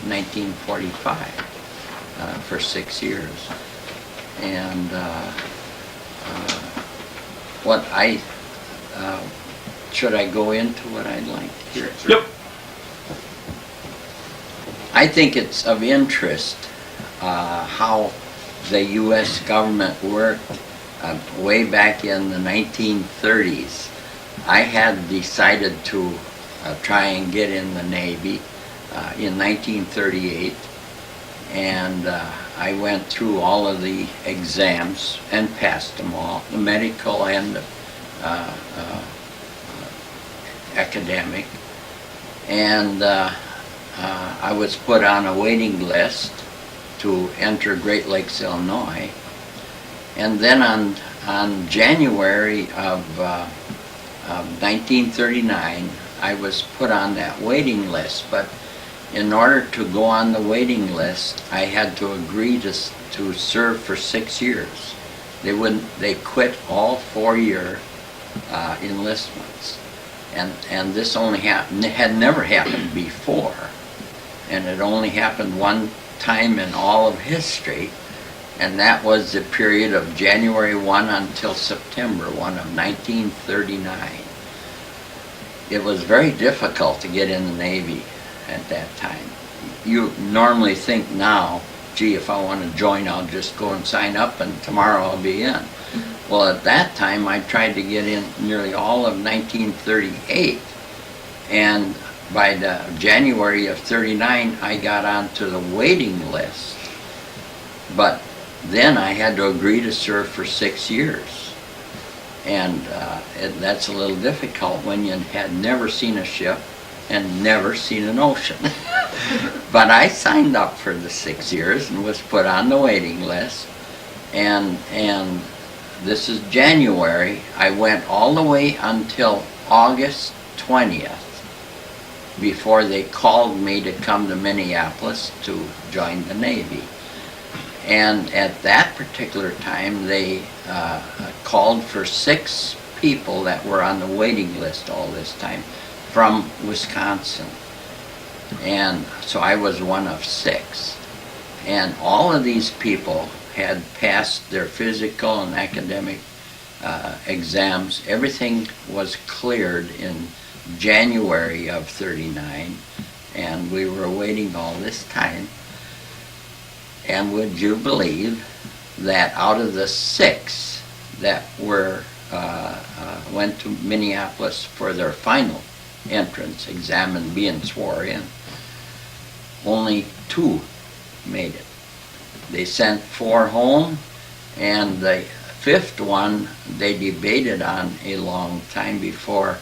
1945 for 6 years. And what I, should I go into what I'd like to hear? Yep. I think it's of interest how the U.S. government worked way back in the 1930s. I had decided to try and get in the Navy in 1938, and I went through all of the exams and passed them all, the medical and academic, and I was put on a waiting list to enter Great Lakes, Illinois. And then on January of 1939, I was put on that waiting list. But in order to go on the waiting list, I had to agree to serve for 6 years. They quit all 4-year enlistments. And this only had never happened before. And it only happened one time in all of history, and that was the period of January 1 until September 1 of 1939. It was very difficult to get in the Navy at that time. You normally think now, gee, if I want to join, I'll just go and sign up and tomorrow I'll be in. Well, at that time, I tried to get in nearly all of 1938, and by the January of 39, I got onto the waiting list. But then I had to agree to serve for 6 years. And that's a little difficult when you had never seen a ship and never seen an ocean. But I signed up for the 6 years and was put on the waiting list. And this is January. I went all the way until August 20th. Before they called me to come to Minneapolis to join the Navy. And at that particular time, they called for 6 people that were on the waiting list all this time from Wisconsin. And so I was one of 6. And all of these people had passed their physical and academic exams. Everything was cleared in January of 39, and we were waiting all this time. And would you believe that out of the 6 that were went to Minneapolis for their final entrance exam and being sworn in, only 2 made it. They sent 4 home, and the 5th one they debated on a long time before.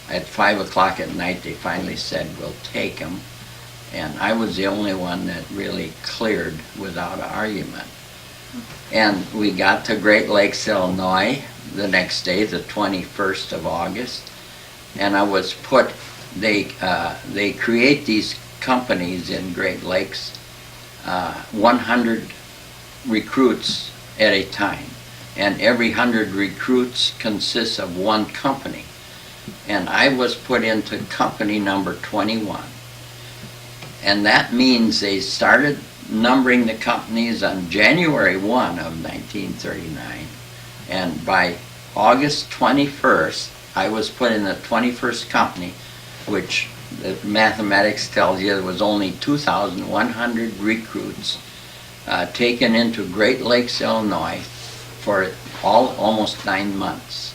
At 5 o'clock at night, they finally said, we'll take him. And I was the only one that really cleared without an argument. And we got to Great Lakes, Illinois the next day, the 21st of August. And I was put, they create these companies in Great Lakes, 100 recruits at a time. And every 100 recruits consists of 1 company. And I was put into company number 21. And that means they started numbering the companies on January 1 of 1939. And by August 21st, I was put in the 21st company, which the mathematics tells you there was only 2,100 recruits taken into Great Lakes, Illinois for almost 9 months.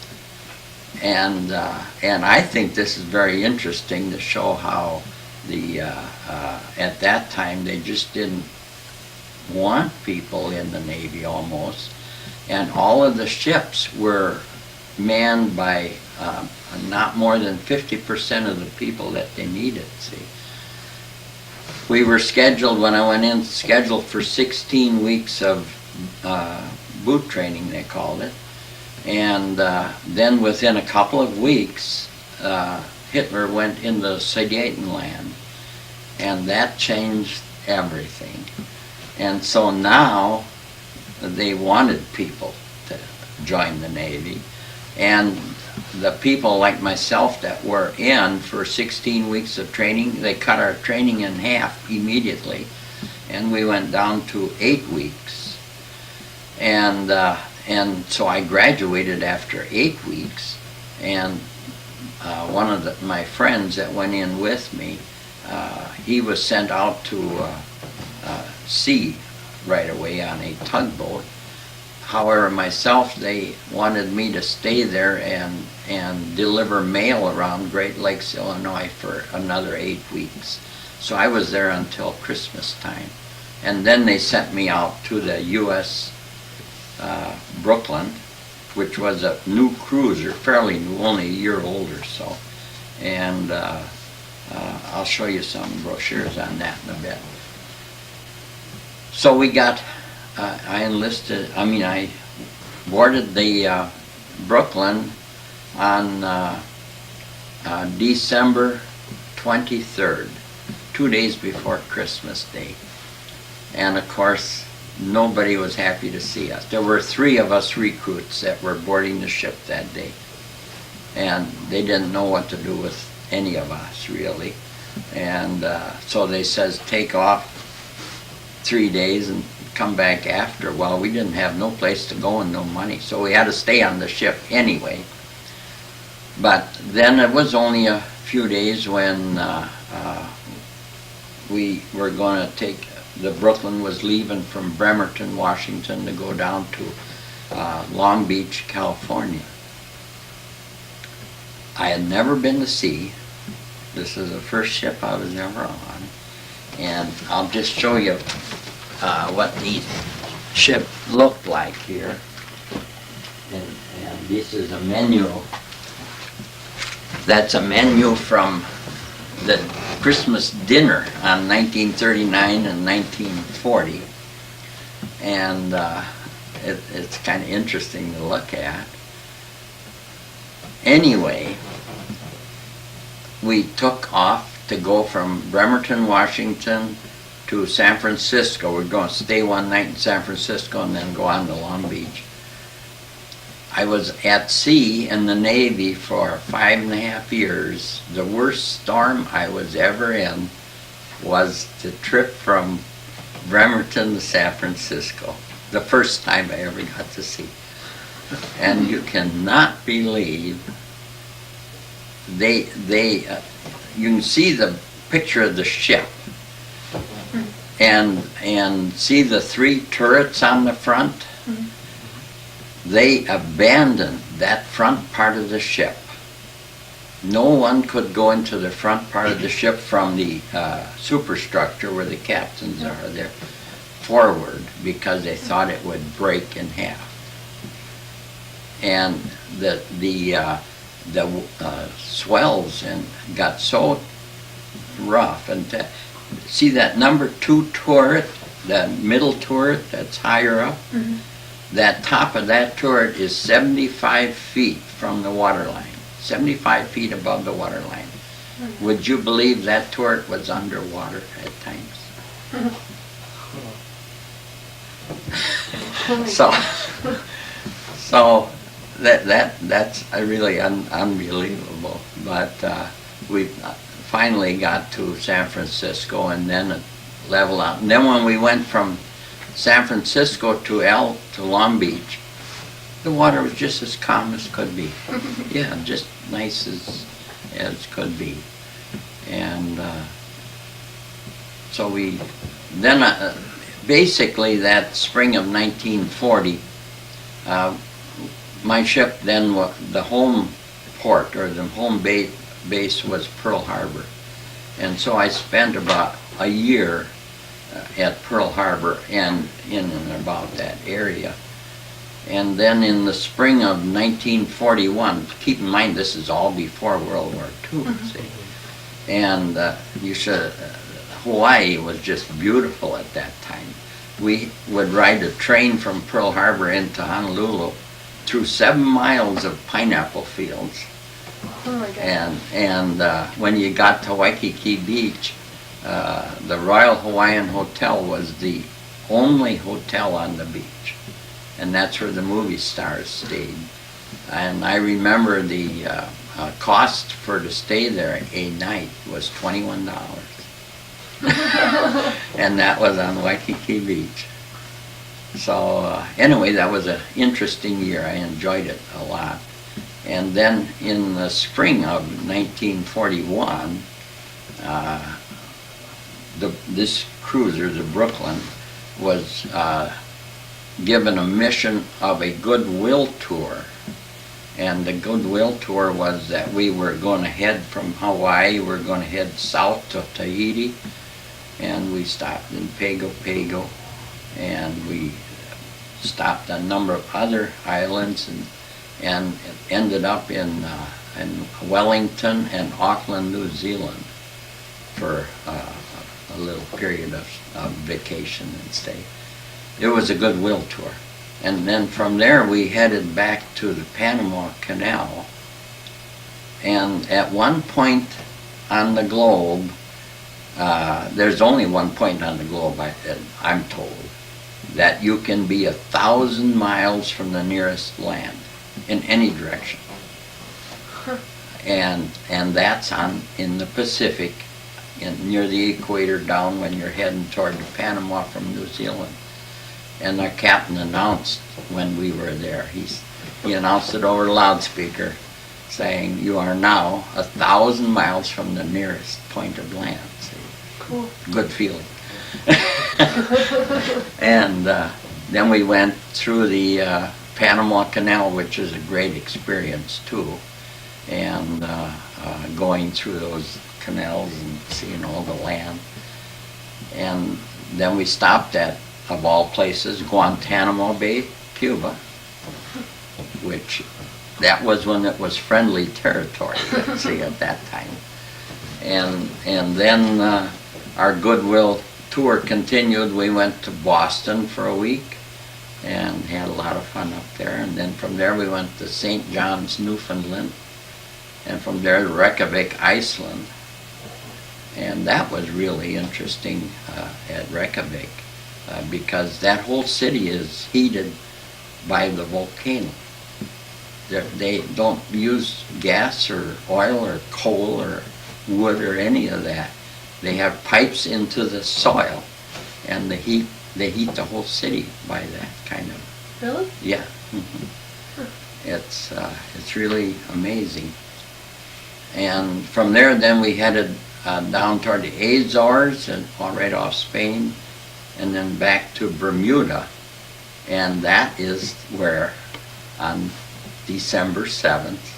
And I think this is very interesting to show how at that time they just didn't want people in the Navy almost, and all of the ships were manned by not more than 50% of the people that they needed. See, we were scheduled, when I went in, scheduled for 16 weeks of boot training, they called it. And then within a couple of weeks, Hitler went into Sudetenland, and that changed everything. And so now they wanted people to join the Navy, and the people like myself that were in for 16 weeks of training, they cut our training in half immediately, and we went down to 8 weeks. And so I graduated after 8 weeks, and one of my friends that went in with me, he was sent out to sea right away on a tugboat. However, myself, they wanted me to stay there and deliver mail around Great Lakes, Illinois for another 8 weeks. So I was there until Christmas time. And then they sent me out to the U.S. Brooklyn, which was a new cruiser, fairly new, only a year old or so. And I'll show you some brochures on that in a bit. So we got, I boarded the Brooklyn on December 23rd, 2 days before Christmas Day. And of course, nobody was happy to see us. There were 3 of us recruits that were boarding the ship that day. And they didn't know what to do with any of us, really. And so they says, take off 3 days and come back after. Well, we didn't have no place to go and no money, so we had to stay on the ship anyway. But then it was only a few days when we were going to take, the Brooklyn was leaving from Bremerton, Washington to go down to Long Beach, California. I had never been to sea. This is the first ship I was ever on. And I'll just show you what the ship looked like here. And this is a menu. That's a menu from the Christmas dinner on 1939 and 1940. And it's kind of interesting to look at. Anyway, we took off to go from Bremerton, Washington to San Francisco. We're going to stay one night in San Francisco and then go on to Long Beach. I was at sea in the Navy for 5.5 years. The worst storm I was ever in was the trip from Bremerton to San Francisco. The first time I ever got to sea. And you cannot believe you can see the picture of the ship and see the 3 turrets on the front. They abandoned that front part of the ship. No one could go into the front part of the ship from the superstructure where the captains are there forward, because they thought it would break in half. And the swells and got so rough. And see that number 2 turret, the middle turret that's higher up? That top of that turret is 75 feet from the water line, 75 feet above the water line. Would you believe that turret was underwater at times? So that's really unbelievable. But we finally got to San Francisco, and then it leveled out. And then when we went from San Francisco to Long Beach, the water was just as calm as could be. Yeah, just nice as could be. And so we then basically that spring of 1940, my ship then, the home port or the home base was Pearl Harbor. And so I spent about a year at Pearl Harbor and in and about that area. And then in the spring of 1941, keep in mind this is all before World War II, see? And Hawaii was just beautiful at that time. We would ride a train from Pearl Harbor into Honolulu through 7 miles of pineapple fields. Oh my God. And when you got to Waikiki Beach, the Royal Hawaiian Hotel was the only hotel on the beach. And that's where the movie stars stayed. And I remember the cost for to stay there a night was $21. And that was on Waikiki Beach. So anyway, that was an interesting year. I enjoyed it a lot. And then in the spring of 1941, this cruiser, the Brooklyn, was given a mission of a goodwill tour. And the goodwill tour was that we were going to head from Hawaii, we were going to head south to Tahiti, and we stopped in Pago Pago, and we stopped on a number of other islands, and ended up in Wellington and Auckland, New Zealand for a little period of vacation and stay. It was a goodwill tour. And then from there we headed back to the Panama Canal. And at one point on the globe, there's only one point on the globe, I'm told, that you can be 1,000 miles from the nearest land in any direction. And that's in the Pacific, near the equator, down when you're heading toward Panama from New Zealand. And our captain announced when we were there, he announced it over the loudspeaker, saying, "You are now 1,000 miles from the nearest point of land." Cool. Good feeling. And then we went through the Panama Canal, which is a great experience too, and going through those canals and seeing all the land. And then we stopped at, of all places, Guantanamo Bay, Cuba, which that was when it was friendly territory, let's see, at that time. And then our goodwill tour continued. We went to Boston for a week and had a lot of fun up there. And then from there we went to St. John's, Newfoundland, and from there to Reykjavik, Iceland. And that was really interesting at Reykjavik. Because that whole city is heated by the volcano. They don't use gas or oil or coal or wood or any of that. They have pipes into the soil, and they heat the whole city by that kind of. Really? Yeah. Mm-hmm. It's really amazing. And from there, then we headed down toward the Azores and right off Spain, and then back to Bermuda. And that is where on December 7th,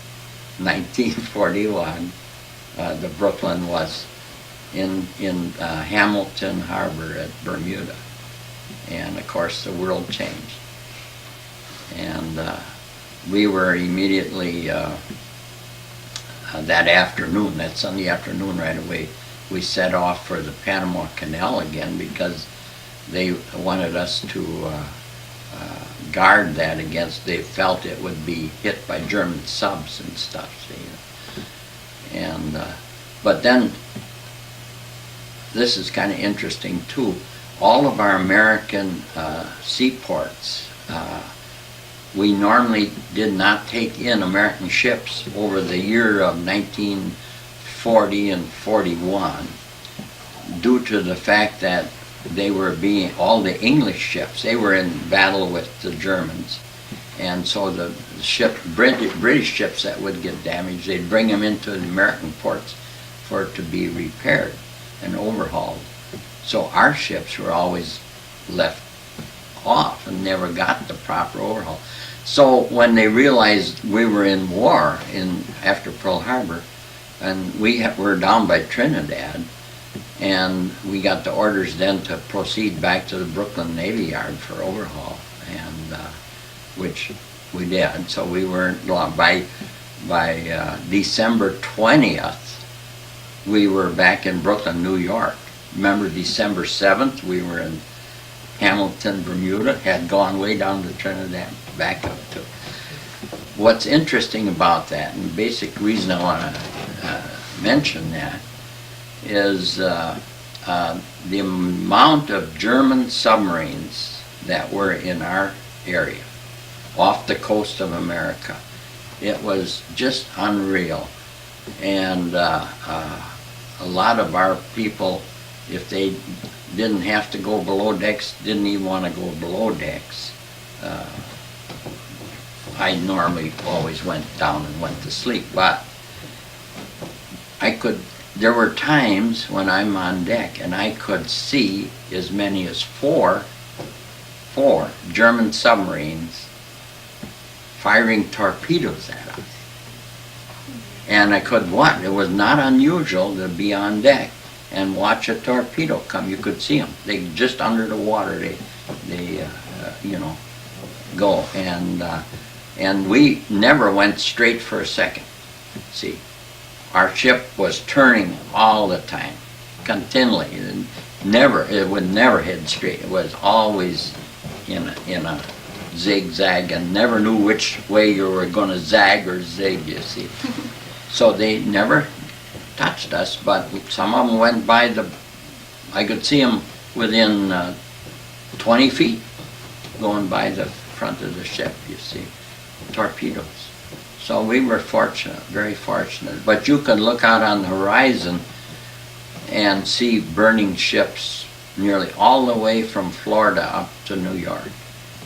1941, the Brooklyn was in Hamilton Harbor at Bermuda. And of course the world changed. And we were immediately, that afternoon, that Sunday afternoon right away, we set off for the Panama Canal again, because they wanted us to guard that against, they felt it would be hit by German subs and stuff, see. And but then, this is kind of interesting too, all of our American seaports, we normally did not take in American ships over the year of 1940 and 41, due to the fact that they were all the English ships, they were in battle with the Germans. And so the British ships that would get damaged, they'd bring them into the American ports for it to be repaired and overhauled. So our ships were always left off and never got the proper overhaul. So when they realized we were in war after Pearl Harbor, and we were down by Trinidad, and we got the orders then to proceed back to the Brooklyn Navy Yard for overhaul, and which we did. So we weren't long. By December 20th, we were back in Brooklyn, New York. Remember December 7th, we were in Hamilton, Bermuda, had gone way down to Trinidad, back up to. What's interesting about that, and the basic reason I want to mention that, is the amount of German submarines that were in our area, off the coast of America. It was just unreal. And a lot of our people, if they didn't have to go below decks, didn't even want to go below decks. I normally always went down and went to sleep, but there were times when I'm on deck and I could see as many as four German submarines firing torpedoes at us. And I could watch. It was not unusual to be on deck and watch a torpedo come. You could see them. They just under the water. They go. And we never went straight for a second. See, our ship was turning all the time, continually. It would never head straight. It was always in a zigzag, and never knew which way you were going to zag or zig. You see. So they never touched us, but some of them went by I could see them within 20 feet going by the front of the ship, you see, torpedoes. So we were fortunate, very fortunate. But you could look out on the horizon and see burning ships nearly all the way from Florida up to New York.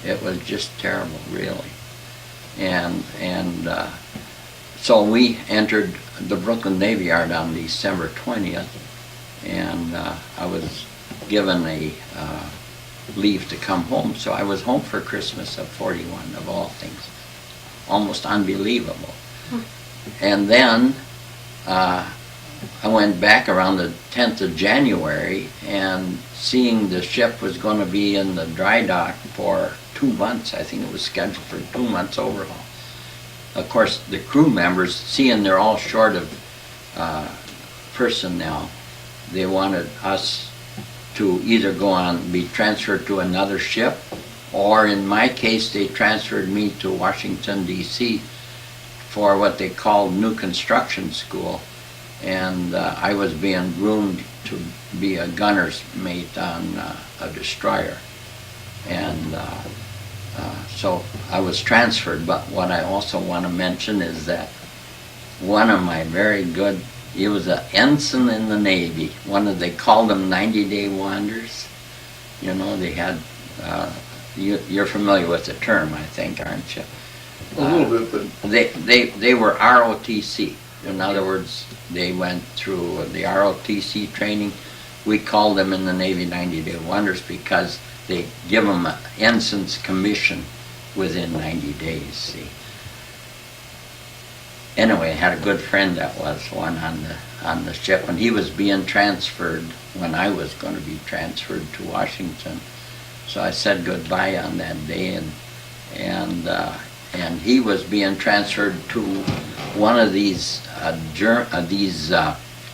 It was just terrible, really. So we entered the Brooklyn Navy Yard on December 20th, and I was given a leave to come home. So I was home for Christmas of '41, of all things. Almost unbelievable. And then I went back around the 10th of January, and seeing the ship was going to be in the dry dock for 2 months. I think it was scheduled for 2 months overhaul. Of course, the crew members, seeing they're all short of personnel, they wanted us to either be transferred to another ship, or in my case, they transferred me to Washington, D.C. for what they called new construction school. And I was being groomed to be a gunner's mate on a destroyer. And so I was transferred, but what I also want to mention is that one of my very good, he was an ensign in the Navy. They called them 90-day wonders. You know, they had, you're familiar with the term, I think, aren't you? A little bit, but... They were ROTC. In other words, they went through the ROTC training. We called them in the Navy 90-day wonders because they give them an ensign's commission within 90 days, see. Anyway, I had a good friend that was one on the ship, and he was being transferred when I was going to be transferred to Washington. So I said goodbye on that day, and he was being transferred to one of these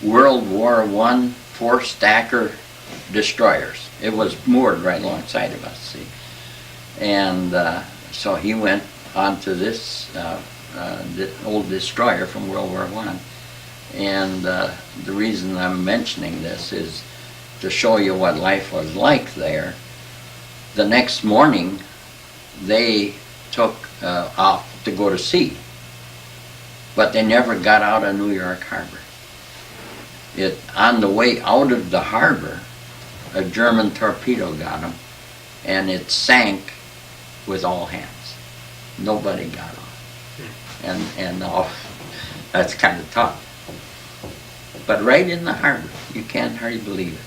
World War I four-stacker destroyers. It was moored right alongside of us, see. And so he went onto this old destroyer from World War I. And the reason I'm mentioning this is to show you what life was like there. The next morning, they took off to go to sea, but they never got out of New York Harbor. On the way out of the harbor, a German torpedo got them, and it sank with all hands. Nobody got off. And that's kind of tough. But right in the harbor, you can't hardly believe it.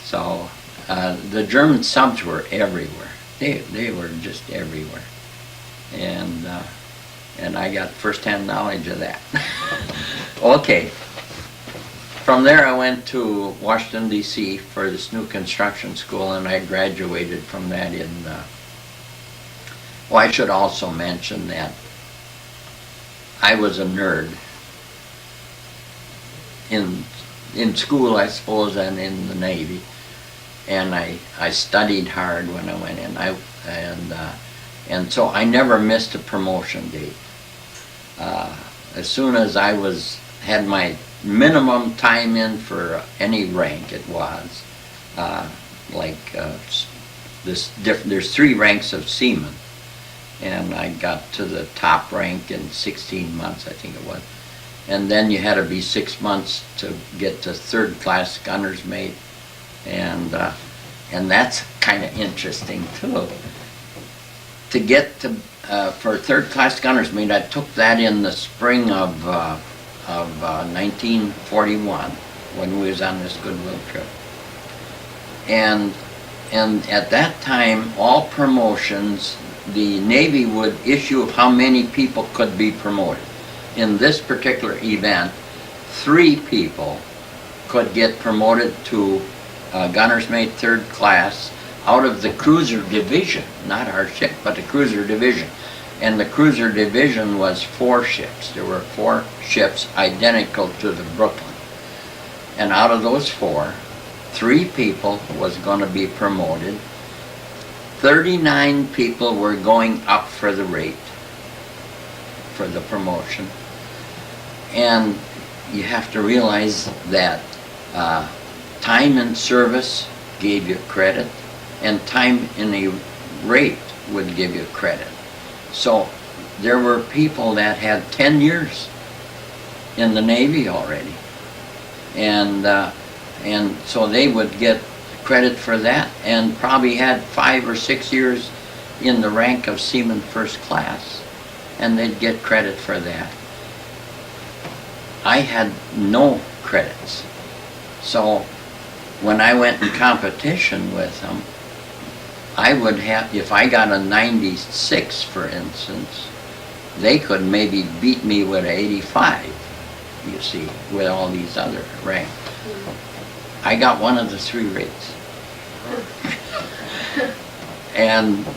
So the German subs were everywhere. They were just everywhere. And I got first-hand knowledge of that. Okay. From there I went to Washington, D.C. for this new construction school, and I graduated from that in... Well, I should also mention that I was a nerd in school, I suppose, and in the Navy. And I studied hard when I went in. And so I never missed a promotion date. As soon as I had my minimum time in for any rank it was, there's 3 ranks of seamen. and I got to the top rank in 16 months, I think it was. And then you had to be 6 months to get to third class gunner's mate, and that's kind of interesting too. To get to for third class gunner's mate, I took that in the spring of 1941 when we was on this goodwill trip, and at that time, all promotions, the Navy would issue how many people could be promoted. In this particular event, 3 people could get promoted to gunner's mate third class out of the cruiser division, not our ship, but the cruiser division. And the cruiser division was 4 ships. There were 4 ships identical to the Brooklyn. And out of those 4, 3 people was going to be promoted. 39 people were going up for the rate, for the promotion. And you have to realize that time in service gave you credit, and time in a rate would give you credit. So there were people that had 10 years in the Navy already. And so they would get credit for that, and probably had 5 or 6 years in the rank of Seaman First Class, and they'd get credit for that. I had no credits. So when I went in competition with them, I would have, if I got a 96, for instance, they could maybe beat me with an 85, you see, with all these other ranks. I got one of the 3 rates. And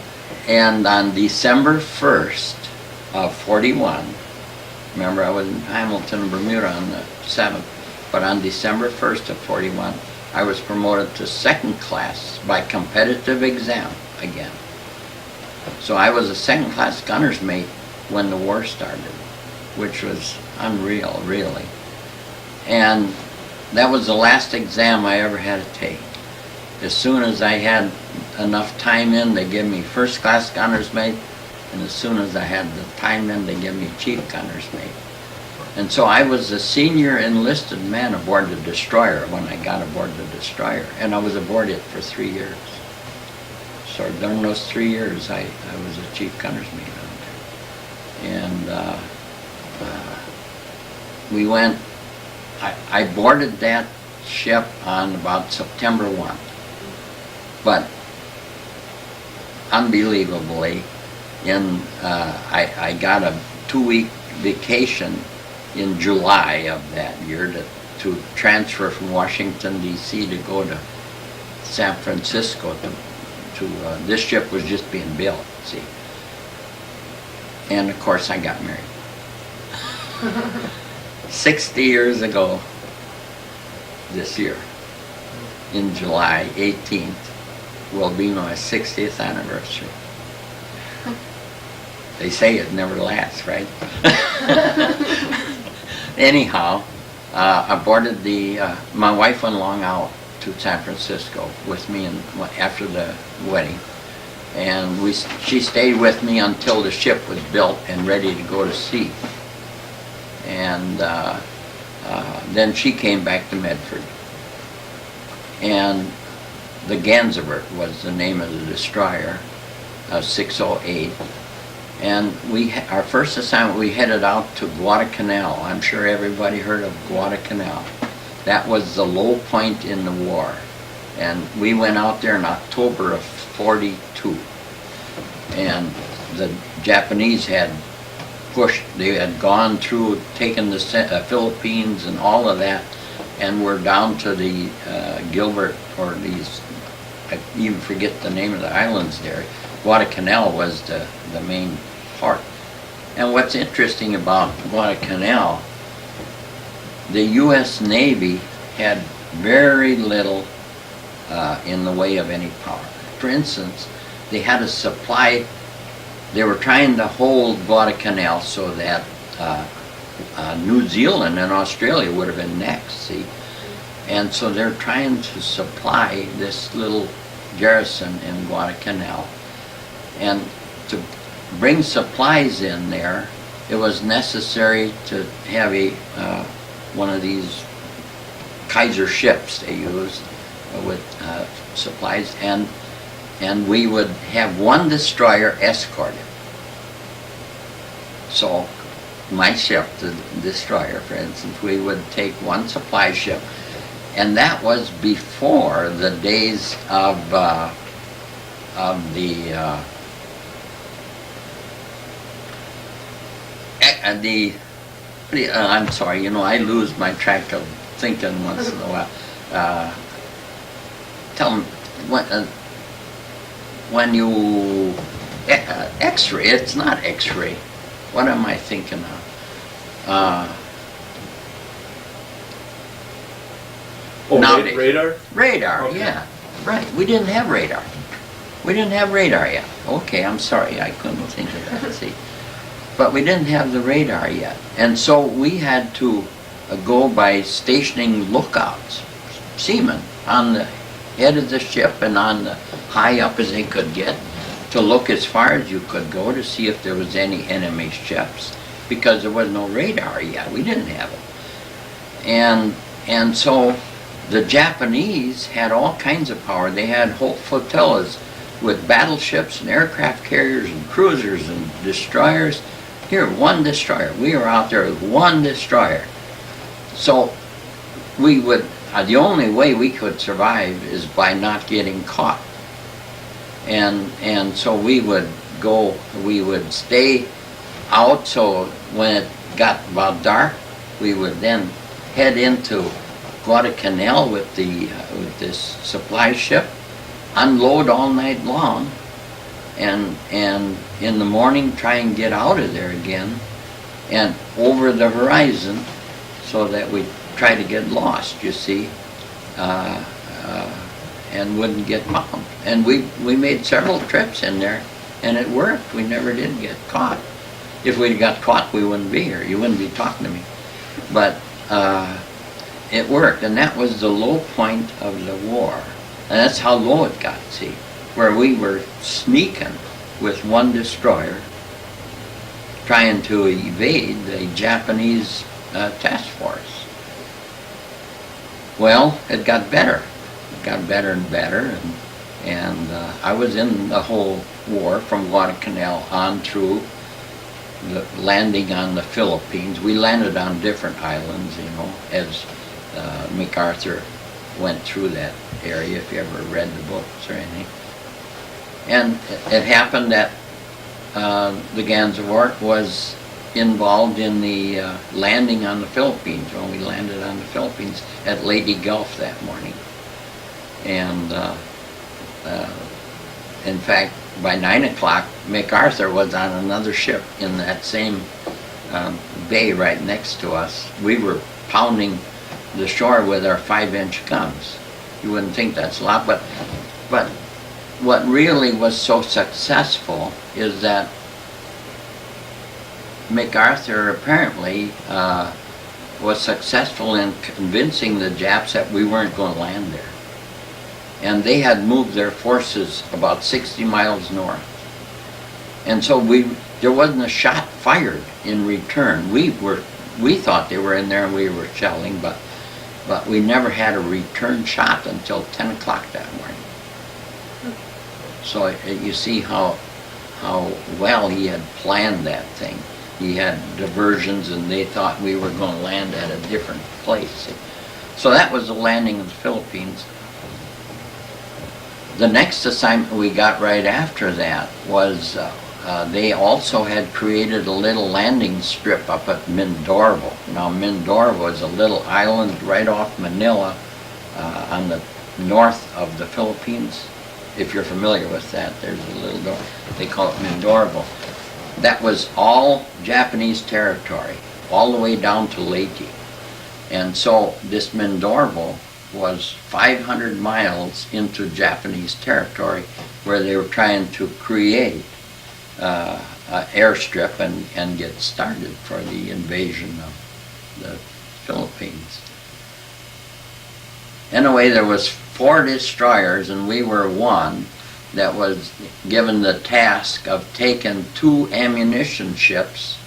on December 1st of 41, remember I was in Hamilton, Bermuda on the 7th, but on December 1st of 41, I was promoted to second class by competitive exam again. So I was a second class gunner's mate when the war started, which was unreal, really. And that was the last exam I ever had to take. As soon as I had enough time in, they gave me first class gunner's mate, and as soon as I had the time in, they gave me chief gunner's mate. And so I was a senior enlisted man aboard the destroyer when I got aboard the destroyer, and I was aboard it for 3 years. So during those 3 years, I was a chief gunner's mate on there. And we went, I boarded that ship on about September 1. But unbelievably, I got a 2-week vacation in July of that year to transfer from Washington, D.C. to go to San Francisco. This ship was just being built, see. And of course I got married. 60 years ago this year, in July 18th, will be my 60th anniversary. They say it never lasts, right? Anyhow, I boarded my wife went along out to San Francisco with me after the wedding, and she stayed with me until the ship was built and ready to go to sea. And then she came back to Medford, and the Gansevoort was the name of the destroyer, 608. And our first assignment, we headed out to Guadalcanal. I'm sure everybody heard of Guadalcanal. That was the low point in the war. And we went out there in October of 42. And the Japanese had pushed, they had gone through, taken the Philippines and all of that, and were down to the Gilbert, or these, I even forget the name of the islands there. Guadalcanal was the main part. And what's interesting about Guadalcanal, the U.S. Navy had very little in the way of any power. For instance, they had a supply, they were trying to hold Guadalcanal so that New Zealand and Australia would have been next, see? And so they're trying to supply this little garrison in Guadalcanal. And bring supplies in there, it was necessary to have a one of these Kaiser ships they used with supplies, and we would have one destroyer escorted. So my ship, the destroyer, for instance, we would take one supply ship, and that was before the days of I'm sorry, I lose my track of thinking once in a while. Tell them when you X-ray, it's not X-ray. What am I thinking of? Nowadays. Radar? Radar, Okay. yeah, right. We didn't have radar. We didn't have radar yet. Okay, I'm sorry, I couldn't think of that. See, but we didn't have the radar yet, and so we had to go by stationing lookouts, seamen on the head of the ship and on the high up as they could get, to look as far as you could go to see if there was any enemy ships, because there was no radar yet. We didn't have it, and so the Japanese had all kinds of power. They had whole flotillas with battleships and aircraft carriers and cruisers and destroyers. Here, one destroyer. We were out there with one destroyer. So we would, the only way we could survive is by not getting caught. And so we would stay out, so when it got about dark, we would then head into Guadalcanal with this supply ship, unload all night long, and in the morning try and get out of there again and over the horizon, so that we try to get lost, you see, and wouldn't get bombed. And we made several trips in there, and it worked. We never did get caught. If we got caught, we wouldn't be here. You wouldn't be talking to me. But it worked, and that was the low point of the war. And that's how low it got, see, where we were sneaking with one destroyer, trying to evade the Japanese task force. Well, it got better. It got better and better, and I was in the whole war from Guadalcanal on through the landing on the Philippines. We landed on different islands, as MacArthur went through that area, if you ever read the books or anything. And it happened that the Gansevoort was involved in the landing on the Philippines, when we landed on the Philippines at Leyte Gulf that morning. And in fact, by 9 o'clock, MacArthur was on another ship in that same bay right next to us. We were pounding the shore with our 5-inch guns. You wouldn't think that's a lot, but what really was so successful is that MacArthur apparently was successful in convincing the Japs that we weren't going to land there. And they had moved their forces about 60 miles north. And so there wasn't a shot fired in return. We thought they were in there and we were shelling, but we never had a return shot until 10 o'clock that morning. So you see how well he had planned that thing. He had diversions, and they thought we were going to land at a different place. So that was the landing of the Philippines. The next assignment we got right after that was they also had created a little landing strip up at Mindoro. Now Mindoro is a little island right off Manila on the north of the Philippines. If you're familiar with that, there's a little door. They call it Mindoro. That was all Japanese territory, all the way down to Leyte. And so this Mindoro was 500 miles into Japanese territory, where they were trying to create an airstrip and get started for the invasion of the Philippines. Anyway, there was 4 destroyers and we were one, that was given the task of taking 2 ammunition ships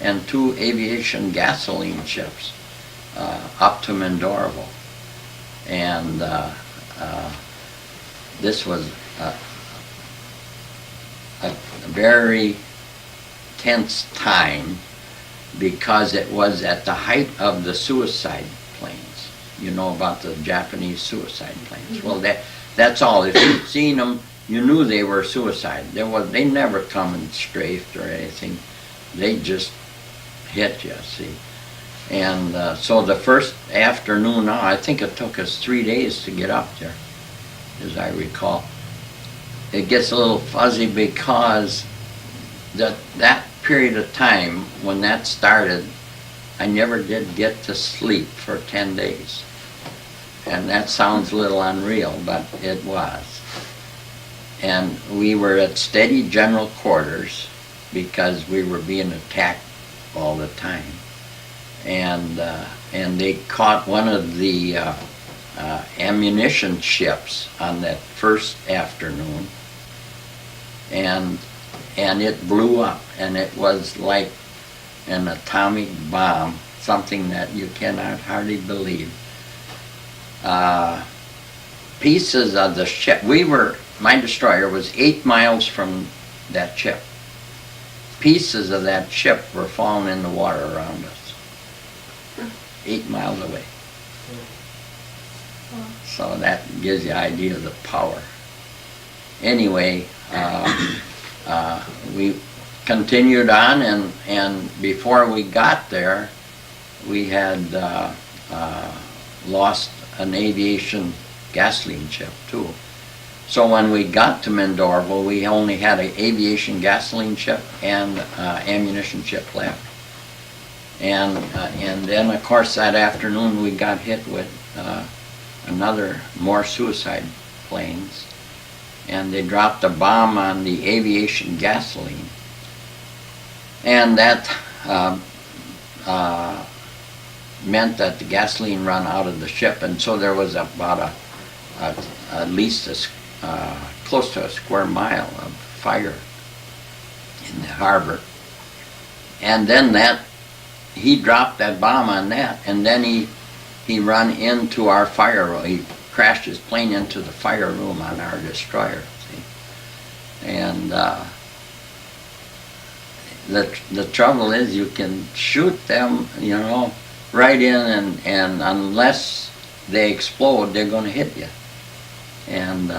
and 2 aviation gasoline ships up to Mendorville. And this was a very tense time because it was at the height of the suicide planes. You know about the Japanese suicide planes. Well, that's all. If you'd seen them, you knew they were suicide. They never come and strafed or anything. They just hit you, see. And so the first afternoon, I think it took us 3 days to get up there, as I recall. It gets a little fuzzy because that period of time when that started, I never did get to sleep for 10 days. And that sounds a little unreal, but it was. And we were at steady general quarters because we were being attacked all the time. And they caught one of the ammunition ships on that first afternoon, and it blew up, and it was like an atomic bomb, something that you cannot hardly believe. Pieces of the ship, my destroyer was 8 miles from that ship. Pieces of that ship were falling in the water around us, 8 miles away. So that gives you an idea of the power. Anyway, we continued on, and before we got there, we had lost an aviation gasoline ship too. So when we got to Mendorville, we only had an aviation gasoline ship and ammunition ship left. And then, of course, that afternoon we got hit with more suicide planes, and they dropped a bomb on the aviation gasoline, and that meant that the gasoline ran out of the ship, and so there was about at least close to a square mile of fire in the harbor. And then he dropped that bomb on that, and then he run into our fire room. He crashed his plane into the fire room on our destroyer, see? And the trouble is you can shoot them, right in, and unless they explode, they're going to hit you. And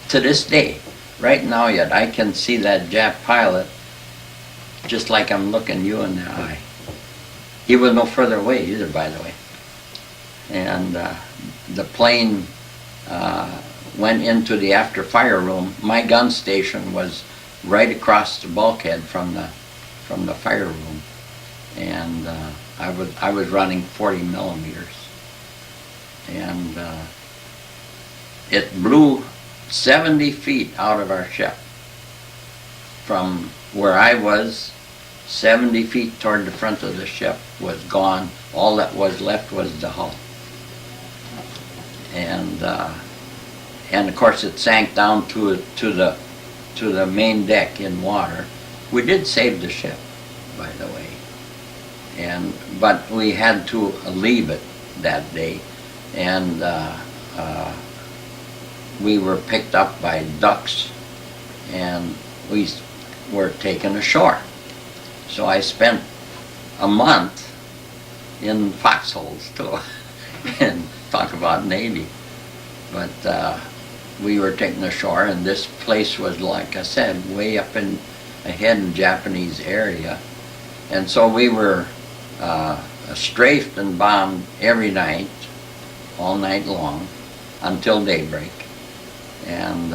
to this day, right now yet, I can see that Jap pilot just like I'm looking you in the eye. He was no further away either, by the way. And the plane went into the after fire room. My gun station was right across the bulkhead from the fire room, and I was running 40 millimeters, and it blew 70 feet out of our ship. From where I was, 70 feet toward the front of the ship was gone. All that was left was the hull. And of course it sank down to the main deck in water. We did save the ship, by the way. But we had to leave it that day, and we were picked up by ducks, and we were taken ashore. So I spent a month in foxholes too, and talk about Navy. But we were taken ashore, and this place was, like I said, way up ahead in Japanese area. And so we were strafed and bombed every night, all night long, until daybreak. And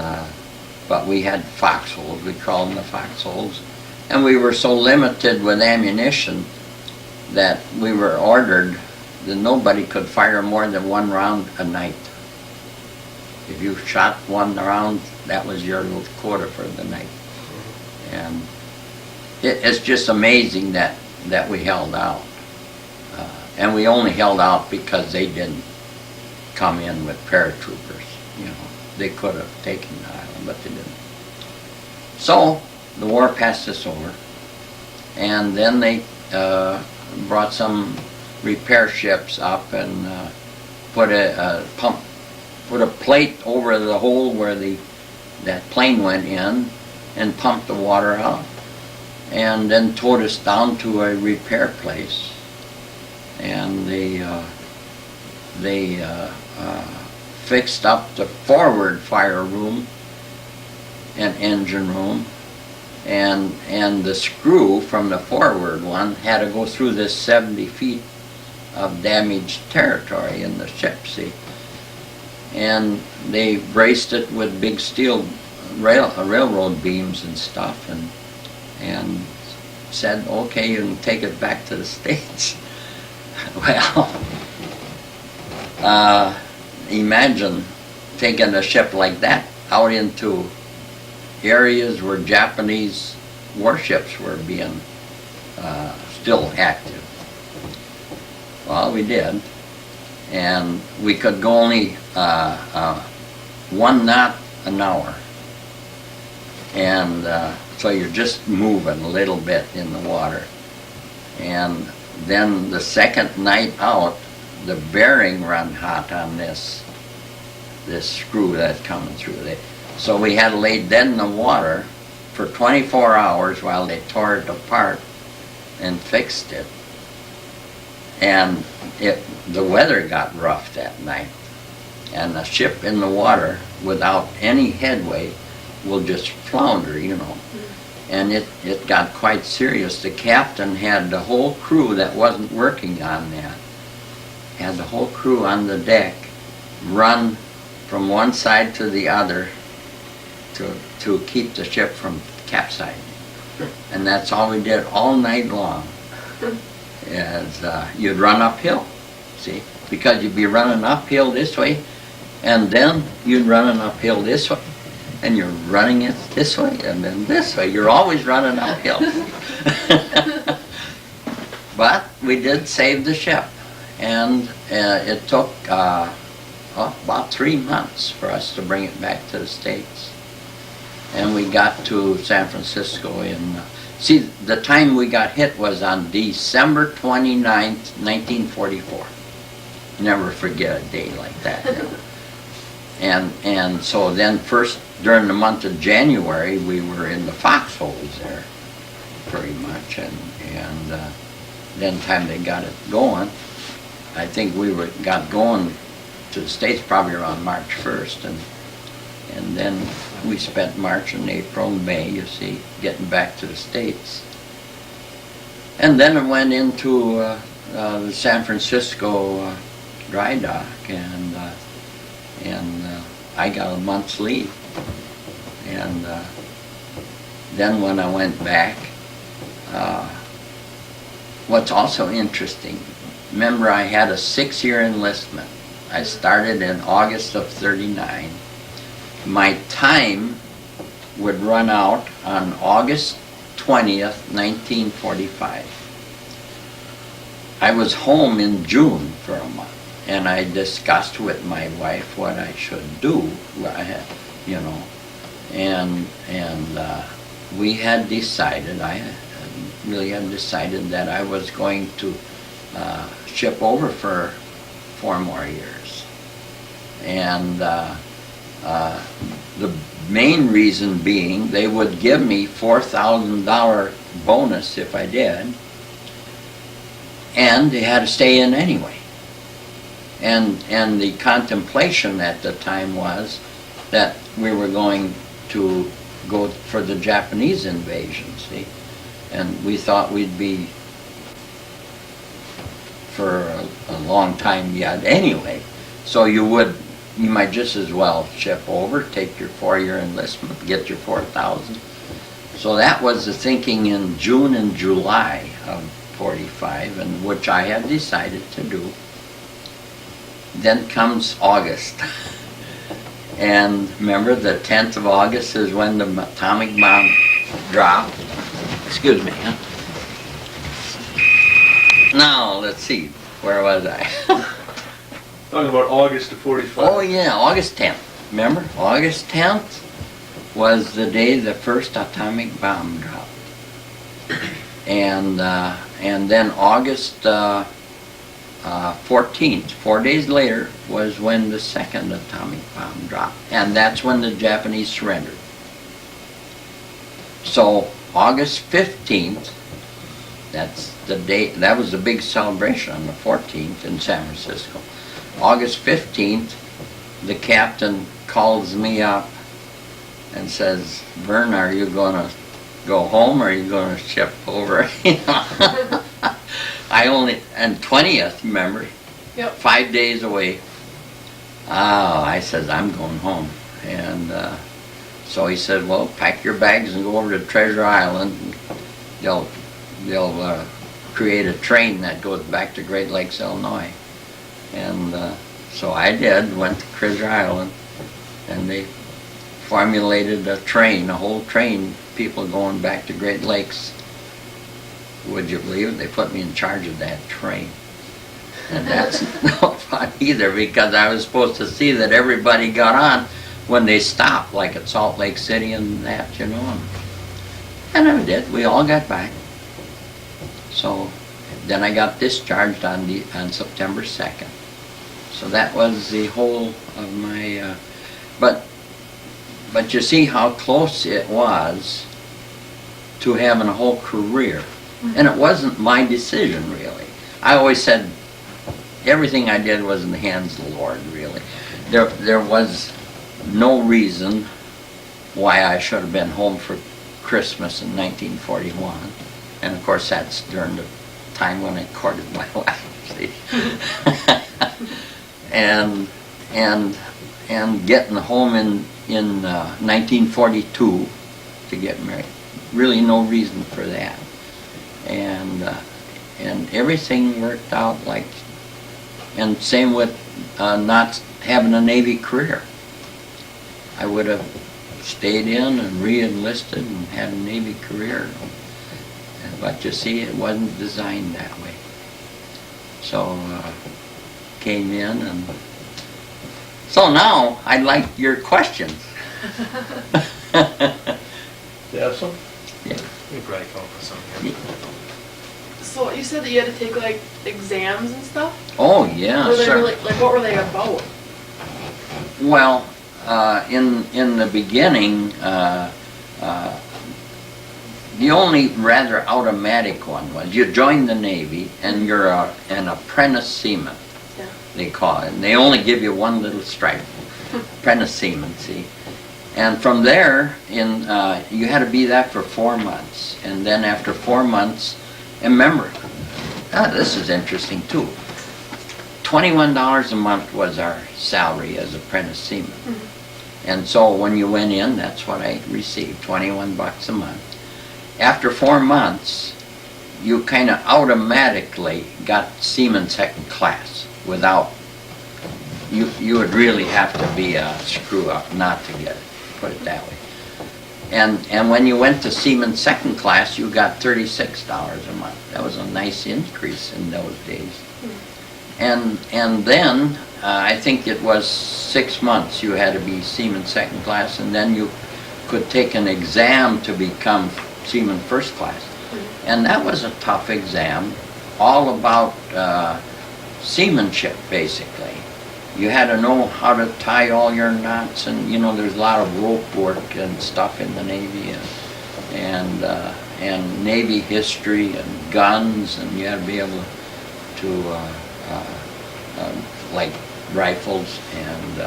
but we had foxholes, we called them the foxholes, and we were so limited with ammunition that we were ordered that nobody could fire more than 1 round a night. If you shot 1 round, that was your little quota for the night. And it's just amazing that we held out. And we only held out because they didn't come in with paratroopers, they could have taken the island, but they didn't. So the war passed us over, and then they brought some repair ships up and put a plate over the hole where that plane went in and pumped the water out, and then towed us down to a repair place, and they fixed up the forward fire room and engine room, and the screw from the forward one had to go through this 70 feet of damaged territory in the ship, see. And they braced it with big steel railroad beams and stuff, and said, okay, you can take it back to the States. Well, imagine taking a ship like that out into areas where Japanese warships were being still active. Well, we did, and we could go only 1 knot an hour, and so you're just moving a little bit in the water. And then the second night out, the bearing run hot on this screw that's coming through there. So we had to lay dead in the water for 24 hours while they tore it apart and fixed it. And the weather got rough that night, and a ship in the water without any headway will just flounder, you know. And it got quite serious. The captain had the whole crew that wasn't working on that, had the whole crew on the deck run from one side to the other to keep the ship from capsizing. And that's all we did all night long. As you'd run uphill, see, because you'd be running uphill this way, and then you'd running uphill this way, and you're running it this way, and then this way. You're always running uphill. But we did save the ship, and it took about 3 months for us to bring it back to the States. And we got to San Francisco in, see, the time we got hit was on December 29th, 1944. Never forget a day like that. You know. And so then first, during the month of January, we were in the foxholes there, pretty much, and then time they got it going, I think we got going to the States probably around March 1st, and then we spent March and April and May, you see, getting back to the States. And then it went into the San Francisco dry dock, and I got a month's leave. And then when I went back, what's also interesting, remember I had a 6-year enlistment. I started in August of '39. My time would run out on August 20th, 1945. I was home in June for a month, and I discussed with my wife what I should do, you know, and we had decided, I really had decided that I was going to ship over for 4 more years. And the main reason being they would give me $4,000 bonus if I did, and they had to stay in anyway. And the contemplation at the time was that we were going to go for the Japanese invasion, see, and we thought we'd be for a long time yet anyway. So you might just as well ship over, take your 4-year enlistment, get your 4,000. So that was the thinking in June and July of '45, and which I had decided to do. Then comes August. And remember, the 10th of August is when the atomic bomb dropped. Excuse me, huh? Now, let's see, where was I? Talking about August of '45. Oh yeah, August 10th, remember, August 10th was the day the first atomic bomb dropped. And then August 14th, 4 days later, was when the second atomic bomb dropped. And that's when the Japanese surrendered. So August 15th, that's the day, that was the big celebration on the 14th in San Francisco. August 15th, the captain calls me up and says, Vern, are you going to go home or are you going to ship over? I only, and 20th, remember? Yep. 5 days away. I says, I'm going home. And so he said, well, pack your bags and go over to Treasure Island. They'll create a train that goes back to Great Lakes, Illinois. And so I did, went to Treasure Island, and they formulated a train, a whole train, people going back to Great Lakes. Would you believe it? They put me in charge of that train. And that's no fun either, because I was supposed to see that everybody got on when they stopped, like at Salt Lake City and that, you know. And I did. We all got back. So then I got discharged on September 2nd. So that was the whole of my, but you see how close it was to having a whole career. And it wasn't my decision, really. I always said everything I did was in the hands of the Lord, really. There was no reason why I should have been home for Christmas in 1941. And of course that's during the time when I courted my wife, see. and getting home in 1942 to get married. Really no reason for that. And everything worked out like, and same with not having a Navy career. I would have stayed in and re-enlisted and had a Navy career. But you see, it wasn't designed that way. So came in, and so now I'd like your questions. Have some? Yeah. We probably come up with something. So you said that you had to take like exams and stuff? Oh yeah, Were they sir. really, like what were they about? Well, in the beginning, the only rather automatic one was you join the Navy and you're an apprentice seaman, Yeah. they call it. And they only give you one little stripe, apprentice seaman, see. And from there, you had to be that for 4 months. And then after 4 months, and remember, this is interesting too. $21 a month was our salary as apprentice seaman. Mm-hmm. And so when you went in, that's what I received, 21 bucks a month. After 4 months, you kind of automatically got seaman second class without, you would really have to be a screw up not to get it, put it that way. And when you went to seaman second class, you got $36 a month. That was a nice increase in those days. And then, I think it was 6 months you had to be seaman second class, and then you could take an exam to become seaman first class. And that was a tough exam, all about seamanship, basically. You had to know how to tie all your knots, and you know there's a lot of rope work and stuff in the Navy, and Navy history and guns, and you had to be able to like rifles and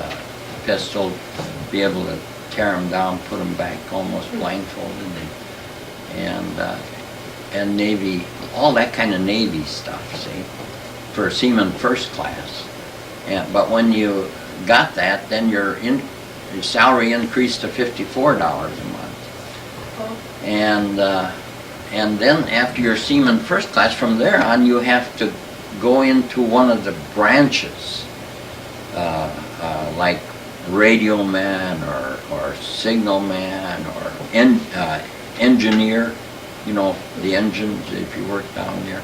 pistols, be able to tear them down, put them back almost blindfolded, and Navy, all that kind of Navy stuff, see, for seaman first class. But when you got that, then your salary increased to $54 a month. Oh. And then after your seaman first class, from there on, you have to go into one of the branches, like radio man or signal man or engineer, you know, the engines if you work down there.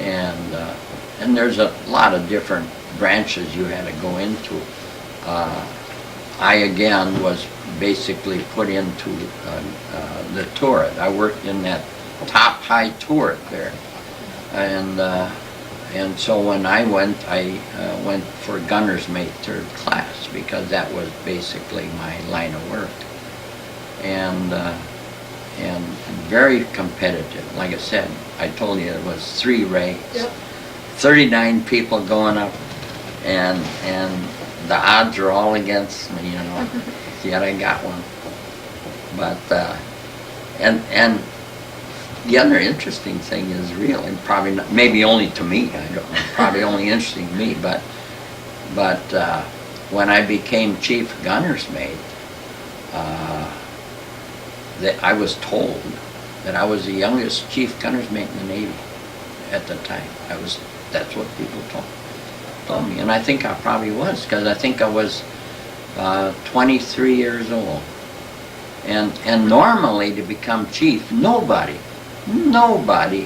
And there's a lot of different branches you had to go into. I again was basically put into the turret. I worked in that top high turret there. And so when I went for gunner's mate 3rd class, because that was basically my line of work. And very competitive. Like I said, I told you it was 3 ranks, Yep. 39 people going up, and the odds are all against me, Yet I got one. But and the other interesting thing is really probably not, maybe only to me. I don't know. Probably only interesting to me. But when I became chief gunner's mate, that I was told that I was the youngest chief gunner's mate in the Navy at the time. That's what people told me, and I think I probably was, because I think I was 23 years old. And normally to become chief, nobody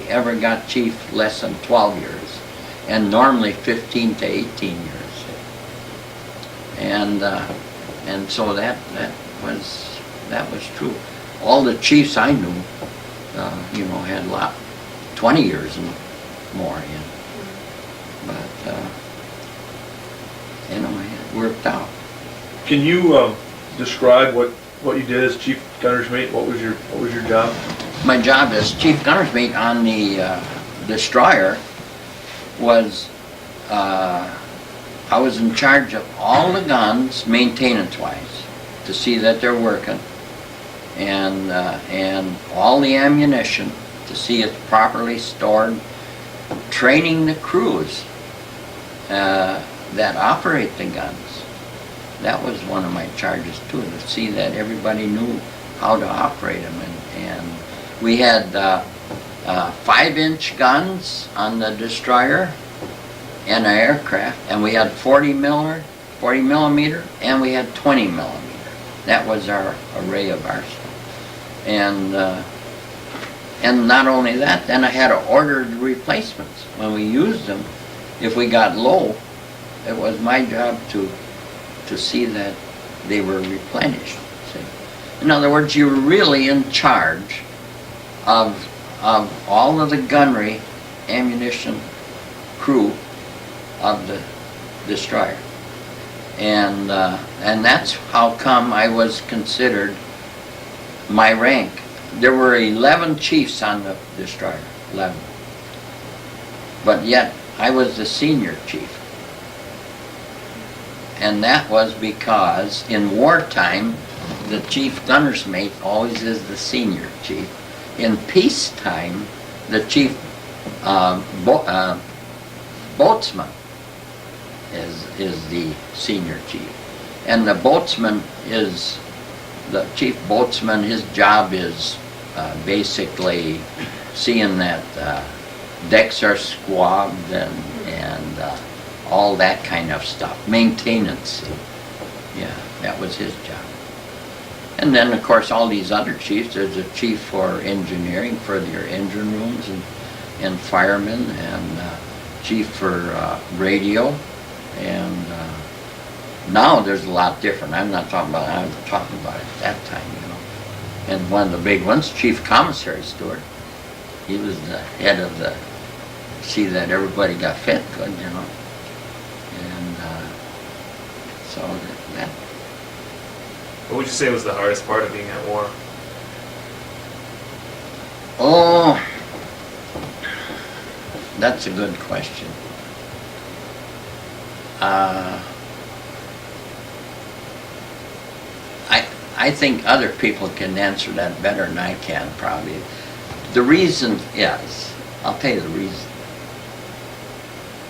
ever got chief less than 12 years, and normally 15 to 18 years. And so that was true. All the chiefs I knew, had a lot, 20 years and more. But it worked out. Can you describe what you did as chief gunner's mate? What was your job? My job as chief gunner's mate on the destroyer was I was in charge of all the guns, maintenance-wise, to see that they're working, and all the ammunition to see it's properly stored, training the crews that operate the guns. That was one of my charges too, to see that everybody knew how to operate them. And we had 5-inch guns on the destroyer and our aircraft, and we had 40 millimeter, and we had 20 millimeter. That was our array of arsenal. And not only that, then I had to order the replacements. When we used them, if we got low, it was my job to see that they were replenished. See? In other words, you were really in charge of all of the gunnery, ammunition, crew of the destroyer. And that's how come I was considered my rank. There were 11 chiefs on the destroyer, 11. But yet, I was the senior chief. And that was because in wartime, the chief gunner's mate always is the senior chief. In peacetime, the chief boatsman is the senior chief. And the boatsman is, the chief boatsman, his job is basically seeing that decks are squabbed and all that kind of stuff, maintenance. Yeah, that was his job. And then, of course, all these other chiefs. There's a chief for engineering, for your engine rooms and firemen, and chief for radio. And now there's a lot different. I'm talking about it at that time, And one of the big ones, Chief Commissary Steward. He was the head of the, see that everybody got fed good, And so that. What would you say was the hardest part of being at war? Oh, that's a good question. I think other people can answer that better than I can, probably. The reason is, I'll tell you the reason,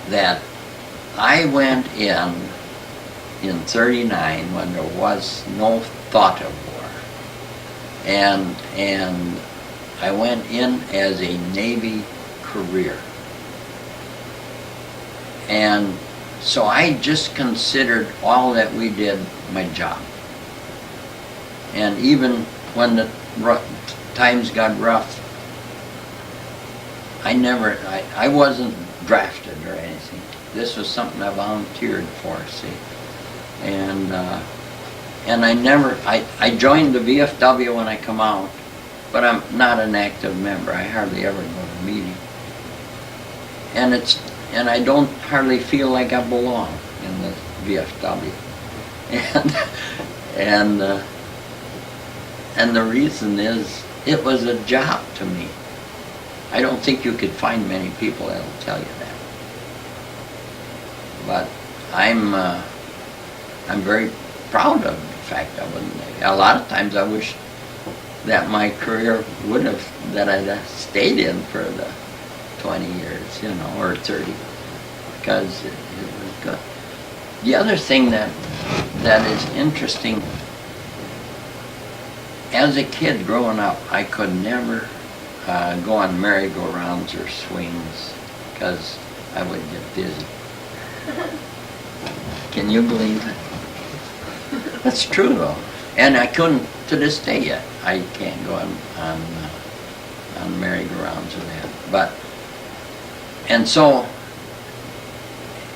that I went in 39 when there was no thought of war. And I went in as a Navy career. And so I just considered all that we did my job. And even when the times got rough, I wasn't drafted or anything. This was something I volunteered for, see. And I joined the VFW when I come out, but I'm not an active member. I hardly ever go to meeting. And I don't hardly feel like I belong in the VFW. And the reason is, it was a job to me. I don't think you could find many people that'll tell you that. But I'm very proud of the fact I wasn't there. A lot of times I wish that my career would have, that I'd stayed in for the 20 years, you know, or 30, because it was good. The other thing that is interesting, as a kid growing up, I could never go on merry-go-rounds or swings because I would get dizzy. Can you believe it? That's true though. And I couldn't, to this day yet, I can't go on merry-go-rounds or that. But, and so,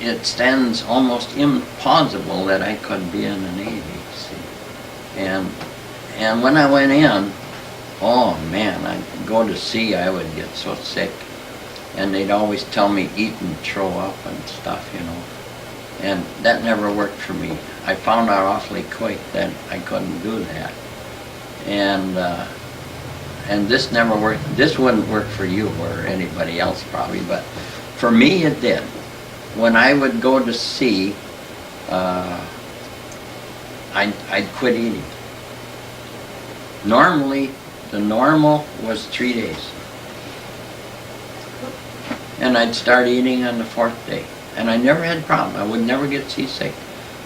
it stands almost implausible that I could be in the Navy, see. And when I went in, oh man, I'd go to sea, I would get so sick. And they'd always tell me eat and throw up and stuff, you know. And that never worked for me. I found out awfully quick that I couldn't do that. And this never worked. This wouldn't work for you or anybody else probably, but for me it did. When I would go to sea, I'd quit eating. Normally, the normal was 3 days. And I'd start eating on the 4th day. And I never had a problem. I would never get seasick.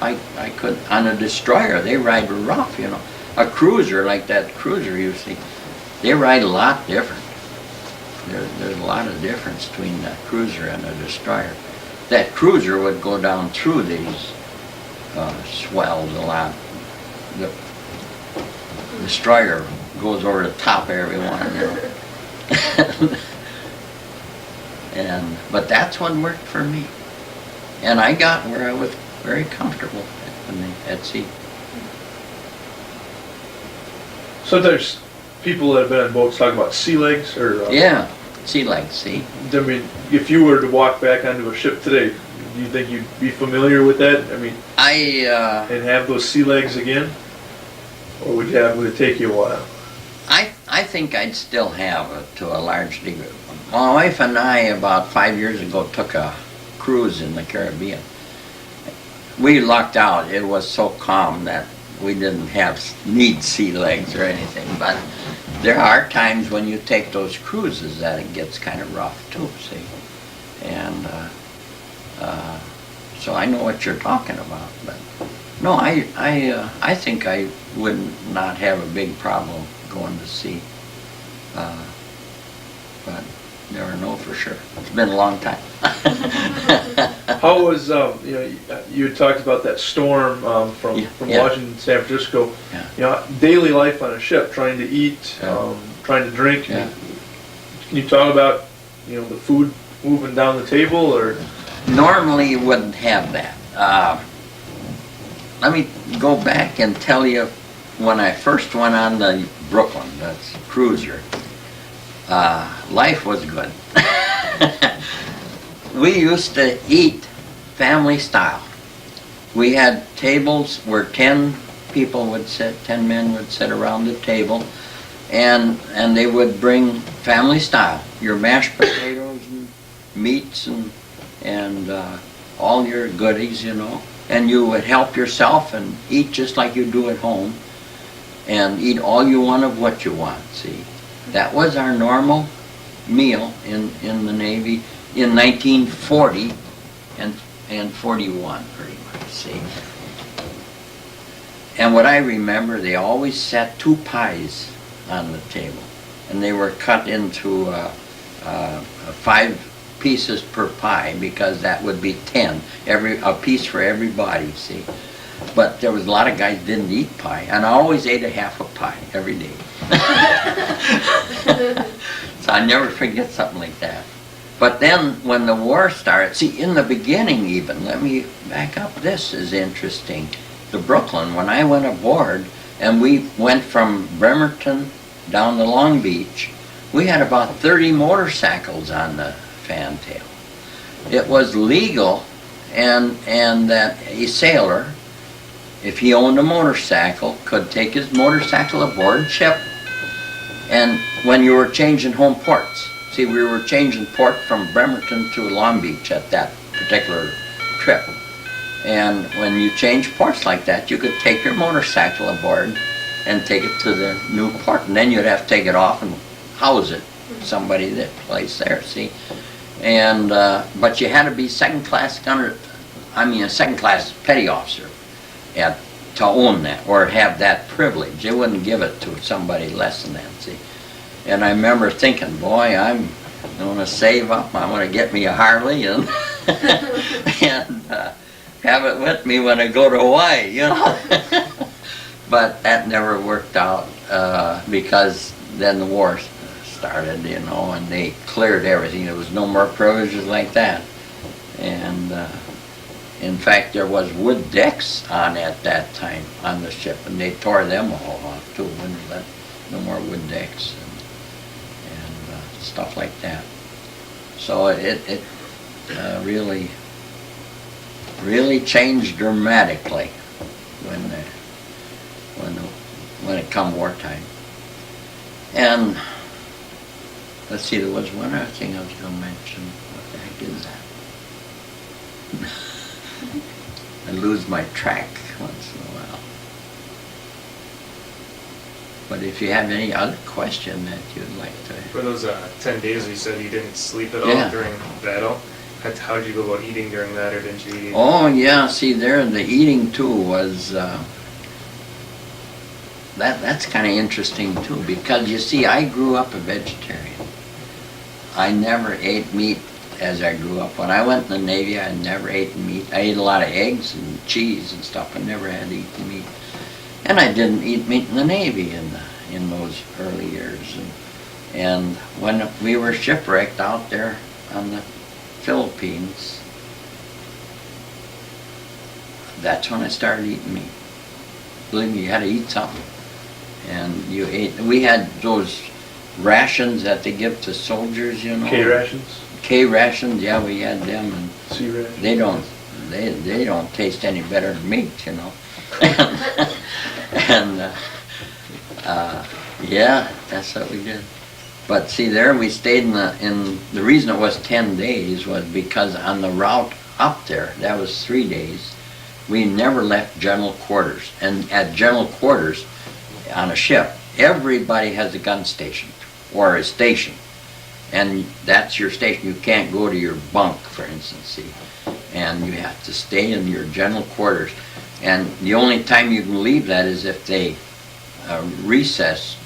I could, on a destroyer, they ride rough, you know. A cruiser, like that cruiser you see, they ride a lot different. There's a lot of difference between a cruiser and a destroyer. That cruiser would go down through these swells a lot. The destroyer goes over the top of every one, you know. But that's what worked for me. And I got where I was very comfortable at sea. Sometimes people that have been on boats talk about sea legs, or yeah, sea legs, see. I mean, if you were to walk back onto a ship today, do you think you'd be familiar with that? I mean, and have those sea legs again, or would it take you a while? I think I'd still have it to a large degree. My wife and I, about 5 years ago, took a cruise in the Caribbean. We lucked out. It was so calm that we didn't need sea legs or anything. But there are times when you take those cruises that it gets kind of rough too, see. And so I know what you're talking about. But no, I think I would not have a big problem going to sea. But never know for sure. It's been a long time. How was you had talked about that storm from Washington to San Francisco? Yeah. You know, daily life on a ship, trying to eat, trying to drink. Yeah. Can you talk about the food moving down the table, or? Normally you wouldn't have that. Let me go back and tell you when I first went on the Brooklyn, that's cruiser. Life was good. We used to eat family style. We had tables where 10 people would sit, 10 men would sit around the table, and they would bring family style, your mashed potatoes and meats and all your goodies, you know, and you would help yourself and eat just like you do at home, and eat all you want of what you want, see. That was our normal meal in the Navy in 1940 and 41, pretty much, see. And what I remember, they always set 2 pies on the table, and they were cut into 5 pieces per pie, because that would be 10, a piece for everybody, see. But there was a lot of guys didn't eat pie, and I always ate a half a pie every day. So I never forget something like that. But then when the war started, see, in the beginning even, let me back up, this is interesting. to Brooklyn, when I went aboard, and we went from Bremerton down to Long Beach, we had about 30 motorcycles on the fantail. It was legal, and that a sailor, if he owned a motorcycle, could take his motorcycle aboard ship, and when you were changing home ports. See, we were changing port from Bremerton to Long Beach at that particular trip. And when you change ports like that, you could take your motorcycle aboard and take it to the new port. And then you'd have to take it off and house it, somebody that placed there, see? And, but you had to be second class gunner, a second class petty officer to own that, or have that privilege. They wouldn't give it to somebody less than that, see? And I remember thinking, boy, I'm going to save up, I'm going to get me a Harley and, and have it with me when I go to Hawaii, you know. But that never worked out because then the war started, you know, and they cleared everything. There was no more privileges like that. And in fact, there was wood decks on at that time on the ship, and they tore them all off too. Wouldn't let no more wood decks and stuff like that. So it really changed dramatically when it come wartime. And let's see, there was one other thing I was going to mention. What the heck is that? I lose my track once in a while. But if you have any other question that you'd like to... For those 10 days you said you didn't sleep at all Yeah. during battle, how did you go about eating during that, or didn't you eat? Oh yeah, see there the eating too was that's kind of interesting too, because you see I grew up a vegetarian. I never ate meat as I grew up. When I went in the Navy, I never ate meat. I ate a lot of eggs and cheese and stuff. I never had to eat meat. And I didn't eat meat in the Navy in those early years. And when we were shipwrecked out there on the Philippines, that's when I started eating meat. Believe me, you had to eat something. And you ate, we had those rations that they give to soldiers, you know. K rations? K rations, yeah, we had them. And C rations? they don't taste any better than meat, you know. And yeah, that's what we did. But see, there we stayed in the reason it was 10 days was because on the route up there, that was 3 days, we never left general quarters. And at general quarters on a ship, everybody has a gun station or a station. And that's your station. You can't go to your bunk, for instance, see. And you have to stay in your general quarters. And the only time you can leave that is if they recess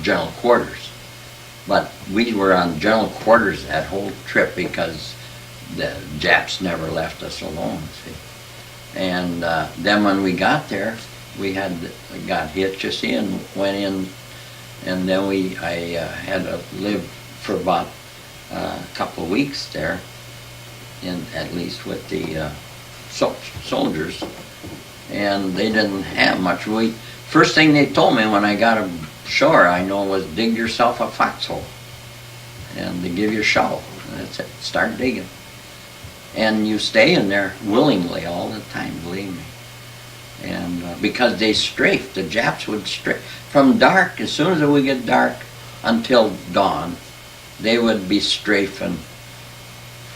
general quarters. But we were on general quarters that whole trip because the Japs never left us alone, see. And then when we got there, we got hit, you see, and went in, and then I had to live for about a couple of weeks there, at least with the soldiers, and they didn't have much. First thing they told me when I got ashore, I know, was dig yourself a foxhole, and they give you a shovel. That's it. Start digging, and you stay in there willingly all the time. Believe me. And because they strafed, the Japs would strafe from dark. As soon as it would get dark until dawn, they would be strafing.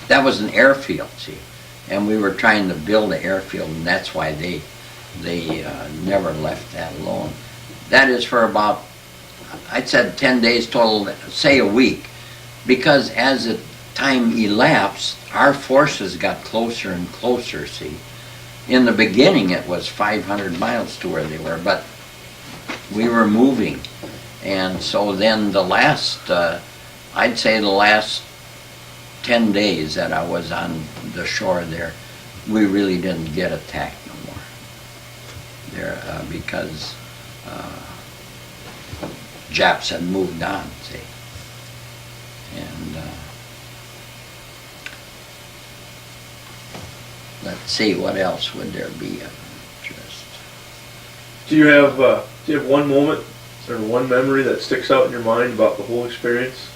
That was an airfield, see, and we were trying to build an airfield, and that's why they never left that alone. That is for about, I said 10 days total, say a week, because as the time elapsed, our forces got closer and closer, see. In the beginning, it was 500 miles to where they were, but we were moving. And so then the last, I'd say the last 10 days that I was on the shore there, we really didn't get attacked no more. There, because Japs had moved on, see. And let's see, what else would there be? Do you have one moment or one memory that sticks out in your mind about the whole experience?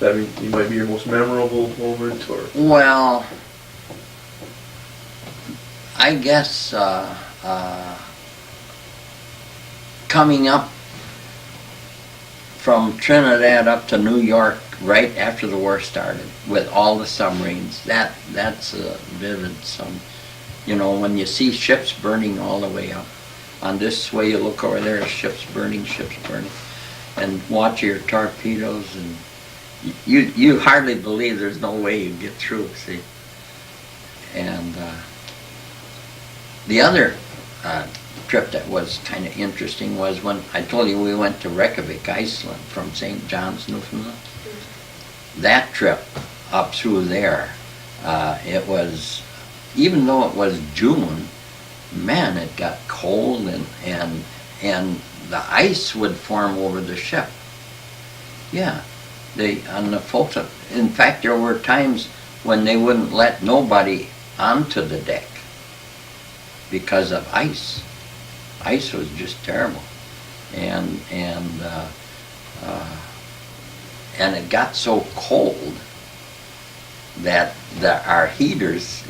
That you might be your most memorable moment, or? Well, I guess coming up from Trinidad up to New York right after the war started with all the submarines, that's a vivid when you see ships burning all the way up. On this way you look over there, ships burning, and watch your torpedoes, and you hardly believe there's no way you get through, see. And the other trip that was kind of interesting was when I told you we went to Reykjavik, Iceland, from St. John's, Newfoundland. That trip up through there, it was, even though it was June, man, it got cold, and the ice would form over the ship. Yeah, on the folks, in fact, there were times when they wouldn't let nobody onto the deck because of ice. Ice was just terrible, and it got so cold that our heaters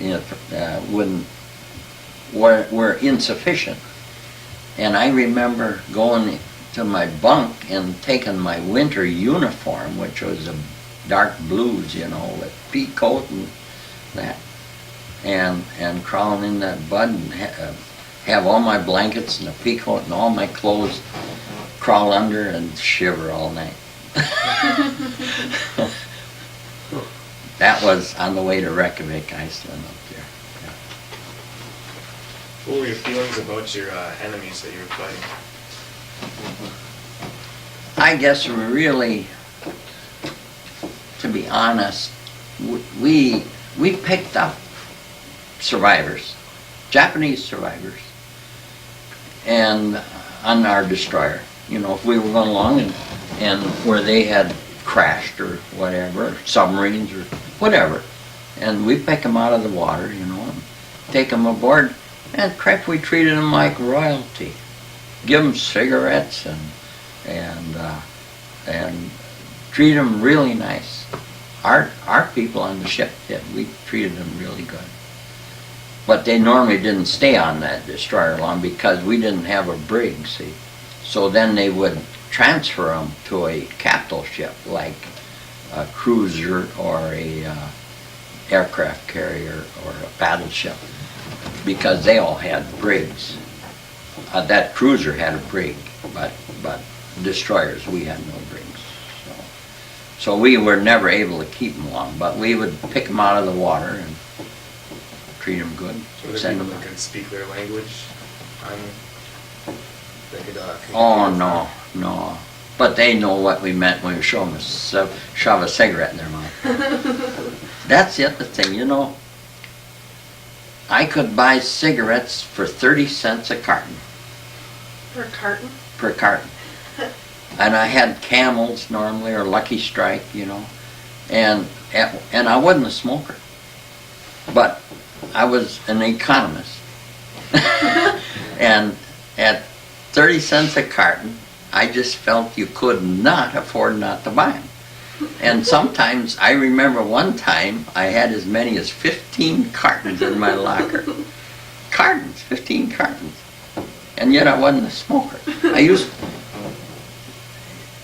were insufficient. And I remember going to my bunk and taking my winter uniform, which was a dark blues, with pea coat and that, and crawling in that bud and have all my blankets and a pea coat and all my clothes, crawl under and shiver all night. That was on the way to Reykjavik, Iceland, up there. Yeah. What were your feelings about your enemies that you were fighting? I guess really, to be honest, we picked up survivors, Japanese survivors, and on our destroyer. If we were going along and where they had crashed or whatever, submarines or whatever, and we pick them out of the water, and take them aboard, and crap, we treated them like royalty. Give them cigarettes and treat them really nice. Our people on the ship did. We treated them really good. But they normally didn't stay on that destroyer long because we didn't have a brig, see. So then they would transfer them to a capital ship like a cruiser or a aircraft carrier or a battleship, because they all had brigs. That cruiser had a brig, but destroyers, we had no brigs. So we were never able to keep them long, but we would pick them out of the water and treat them good. So were there people that could speak their language? They could Oh, no. But they know what we meant when we shove a cigarette in their mouth. That's the other thing, I could buy cigarettes for 30 cents a carton. Per carton? Per carton. And I had Camels normally, or Lucky Strike, and I wasn't a smoker, but I was an economist. And at 30 cents a carton, I just felt you could not afford not to buy them. And sometimes, I remember one time, I had as many as 15 cartons in my locker. 15 cartons. And yet I wasn't a smoker.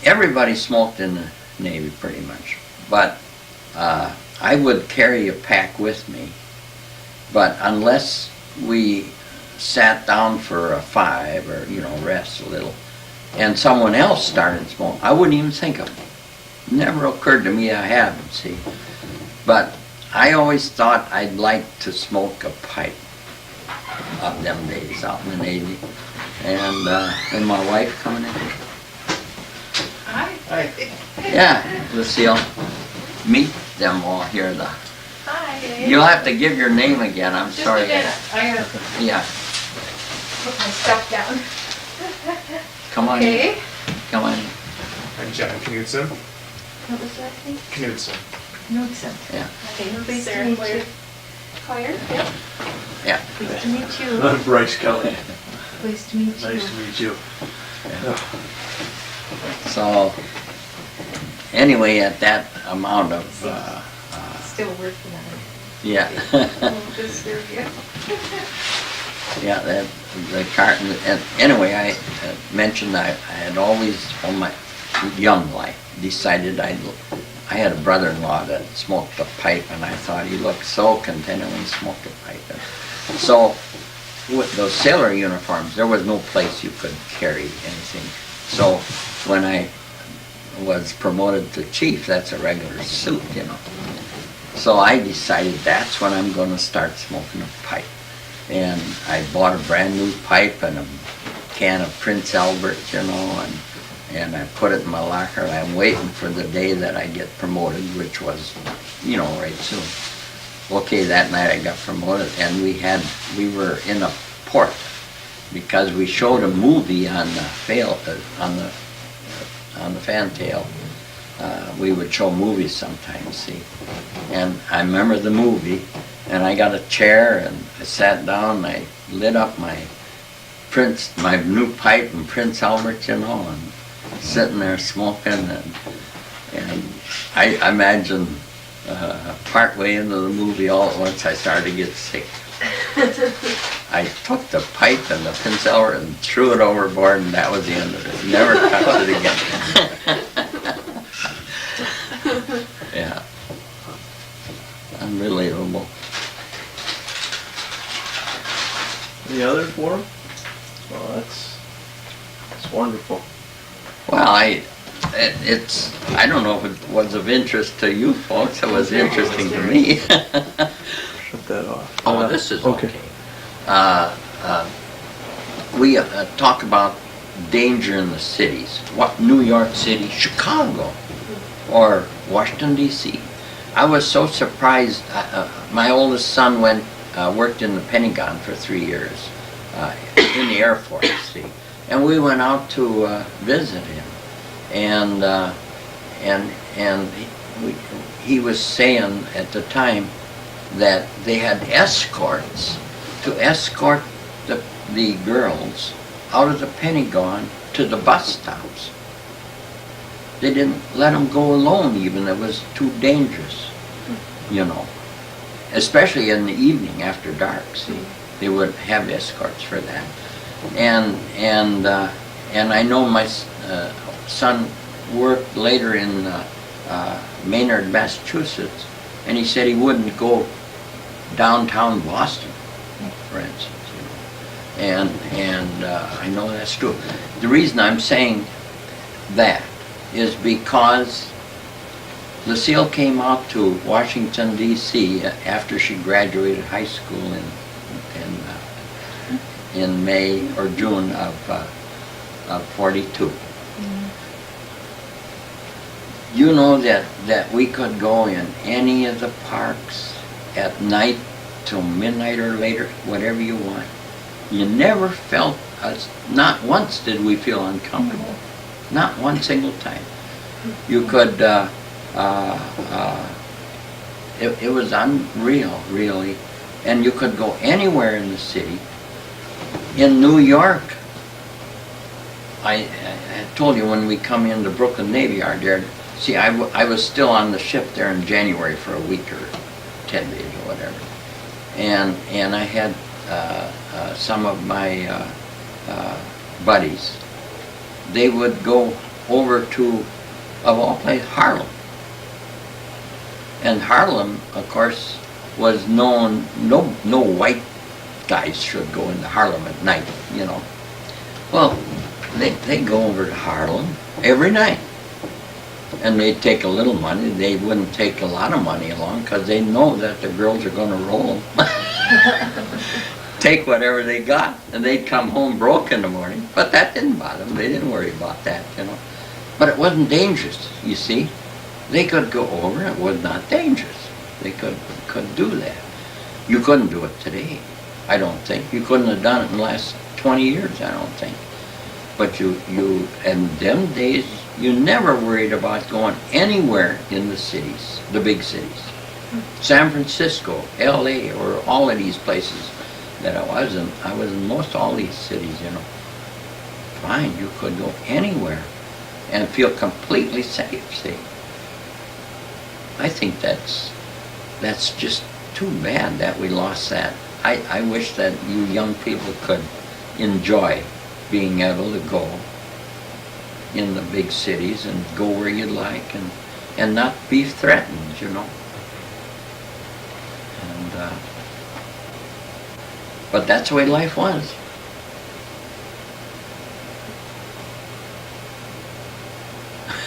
Everybody smoked in the Navy pretty much. But I would carry a pack with me. But unless we sat down for a 5 or, rest a little, and someone else started smoking, I wouldn't even think of it. Never occurred to me I hadn't, see. But I always thought I'd like to smoke a pipe of them days out in the Navy. And my wife coming in. Hi. Yeah, Lucille. Meet them all here. Hi. You'll have to give your name again, I'm sorry. Just a minute. Yeah. Put my stuff down. Come on Okay. in. Come on in. I'm John Knudsen. What was that thing? Knudsen. Knudsen. Yeah. Okay, nice to Sarah meet Claire. you. Claire? Yep. Yeah. Nice to meet you. I'm Bryce Kelly. Nice to meet you. Nice to meet you. So, anyway, at that amount of, Still working on it. yeah. Oh, good serve you. Yeah, that, the carton, and anyway, I mentioned I had always, all my young life, decided I had a brother-in-law that smoked a pipe, and I thought he looked so contented when he smoked a pipe. And so, with those sailor uniforms, there was no place you could carry anything. So, when I was promoted to chief, that's a regular suit, you know. So I decided that's when I'm going to start smoking a pipe. And I bought a brand new pipe and a can of Prince Albert, you know, and I put it in my locker. I'm waiting for the day that I get promoted, which was, you know, right soon. Okay, that night I got promoted, and we were in a port because we showed a movie on the fantail. We would show movies sometimes, see. And I remember the movie, and I got a chair, and I sat down, and I lit up my new pipe and Prince Albert, you know, and sitting there smoking, and I imagine partway into the movie, all at once, I started to get sick. I took the pipe and the Prince Albert and threw it overboard, and that was the end of it. Never touched it again. Yeah. Unbelievable. Any other for him? Well, that's wonderful. Well, I don't know if it was of interest to you folks. It was interesting to me. Shut that off. Oh, this is okay. We talk about danger in the cities. What, New York City, Chicago, or Washington, D.C. I was so surprised. My oldest son worked in the Pentagon for 3 years in the Air Force, see. And we went out to visit him. And he was saying at the time that they had escorts to escort the girls out of the Pentagon to the bus stops. They didn't let them go alone even. It was too dangerous, you know. Especially in the evening after dark, see. They would have escorts for that. And I know my son worked later in Maynard, Massachusetts, and he said he wouldn't go downtown Boston, for instance. You know. And I know that's true. The reason I'm saying that is because Lucille came out to Washington, D.C. after she graduated high school in May or June of 42. You know that we could go in any of the parks at night till midnight or later, whatever you want. You never felt not once did we feel uncomfortable. Not one single time. You could, it was unreal, really. And you could go anywhere in the city. In New York, I told you when we come into Brooklyn Navy Yard there, see, I was still on the ship there in January for a week or 10 days or whatever. And I had some of my buddies. They would go over to, of all places, Harlem. And Harlem, of course, was known, no white guys should go into Harlem at night, you know. Well, they go over to Harlem every night. And they'd take a little money. They wouldn't take a lot of money along because they know that the girls are going to roll. Take whatever they got, and they'd come home broke in the morning. But that didn't bother them. They didn't worry about that, you know. But it wasn't dangerous, you see. They could go over. It was not dangerous. They could do that. You couldn't do it today, I don't think. You couldn't have done it in the last 20 years, I don't think. But you in them days, you never worried about going anywhere in the cities, the big cities. San Francisco, L.A., or all of these places. that I was in most all these cities, you know. Fine, you could go anywhere and feel completely safe, see. I think that's just too bad that we lost that. I wish that you young people could enjoy being able to go in the big cities and go where you like and not be threatened, you know. And but that's the way life was.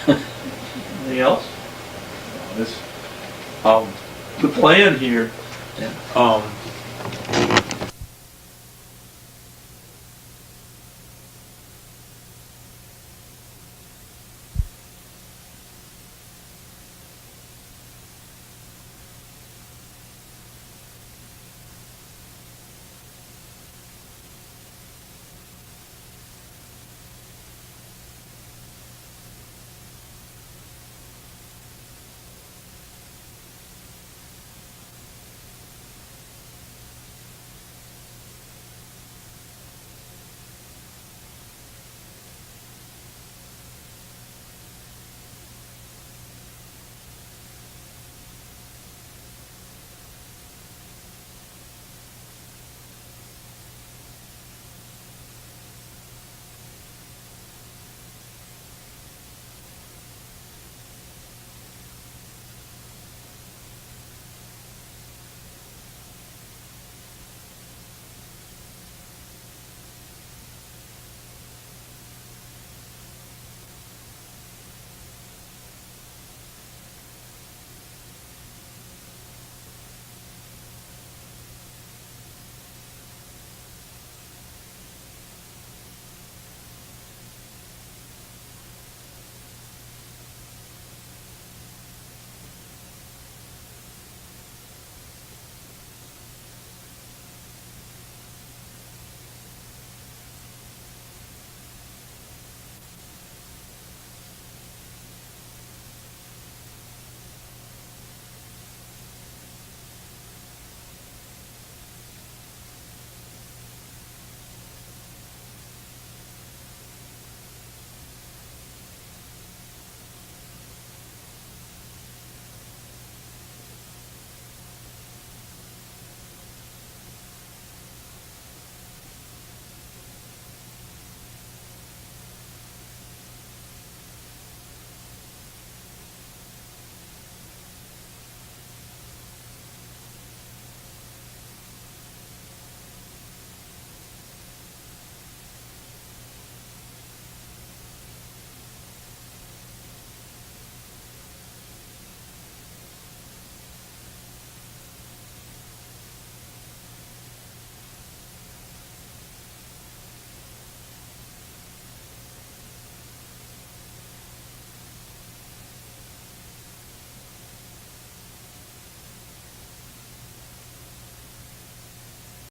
Anything else? This, the plan here, Yeah.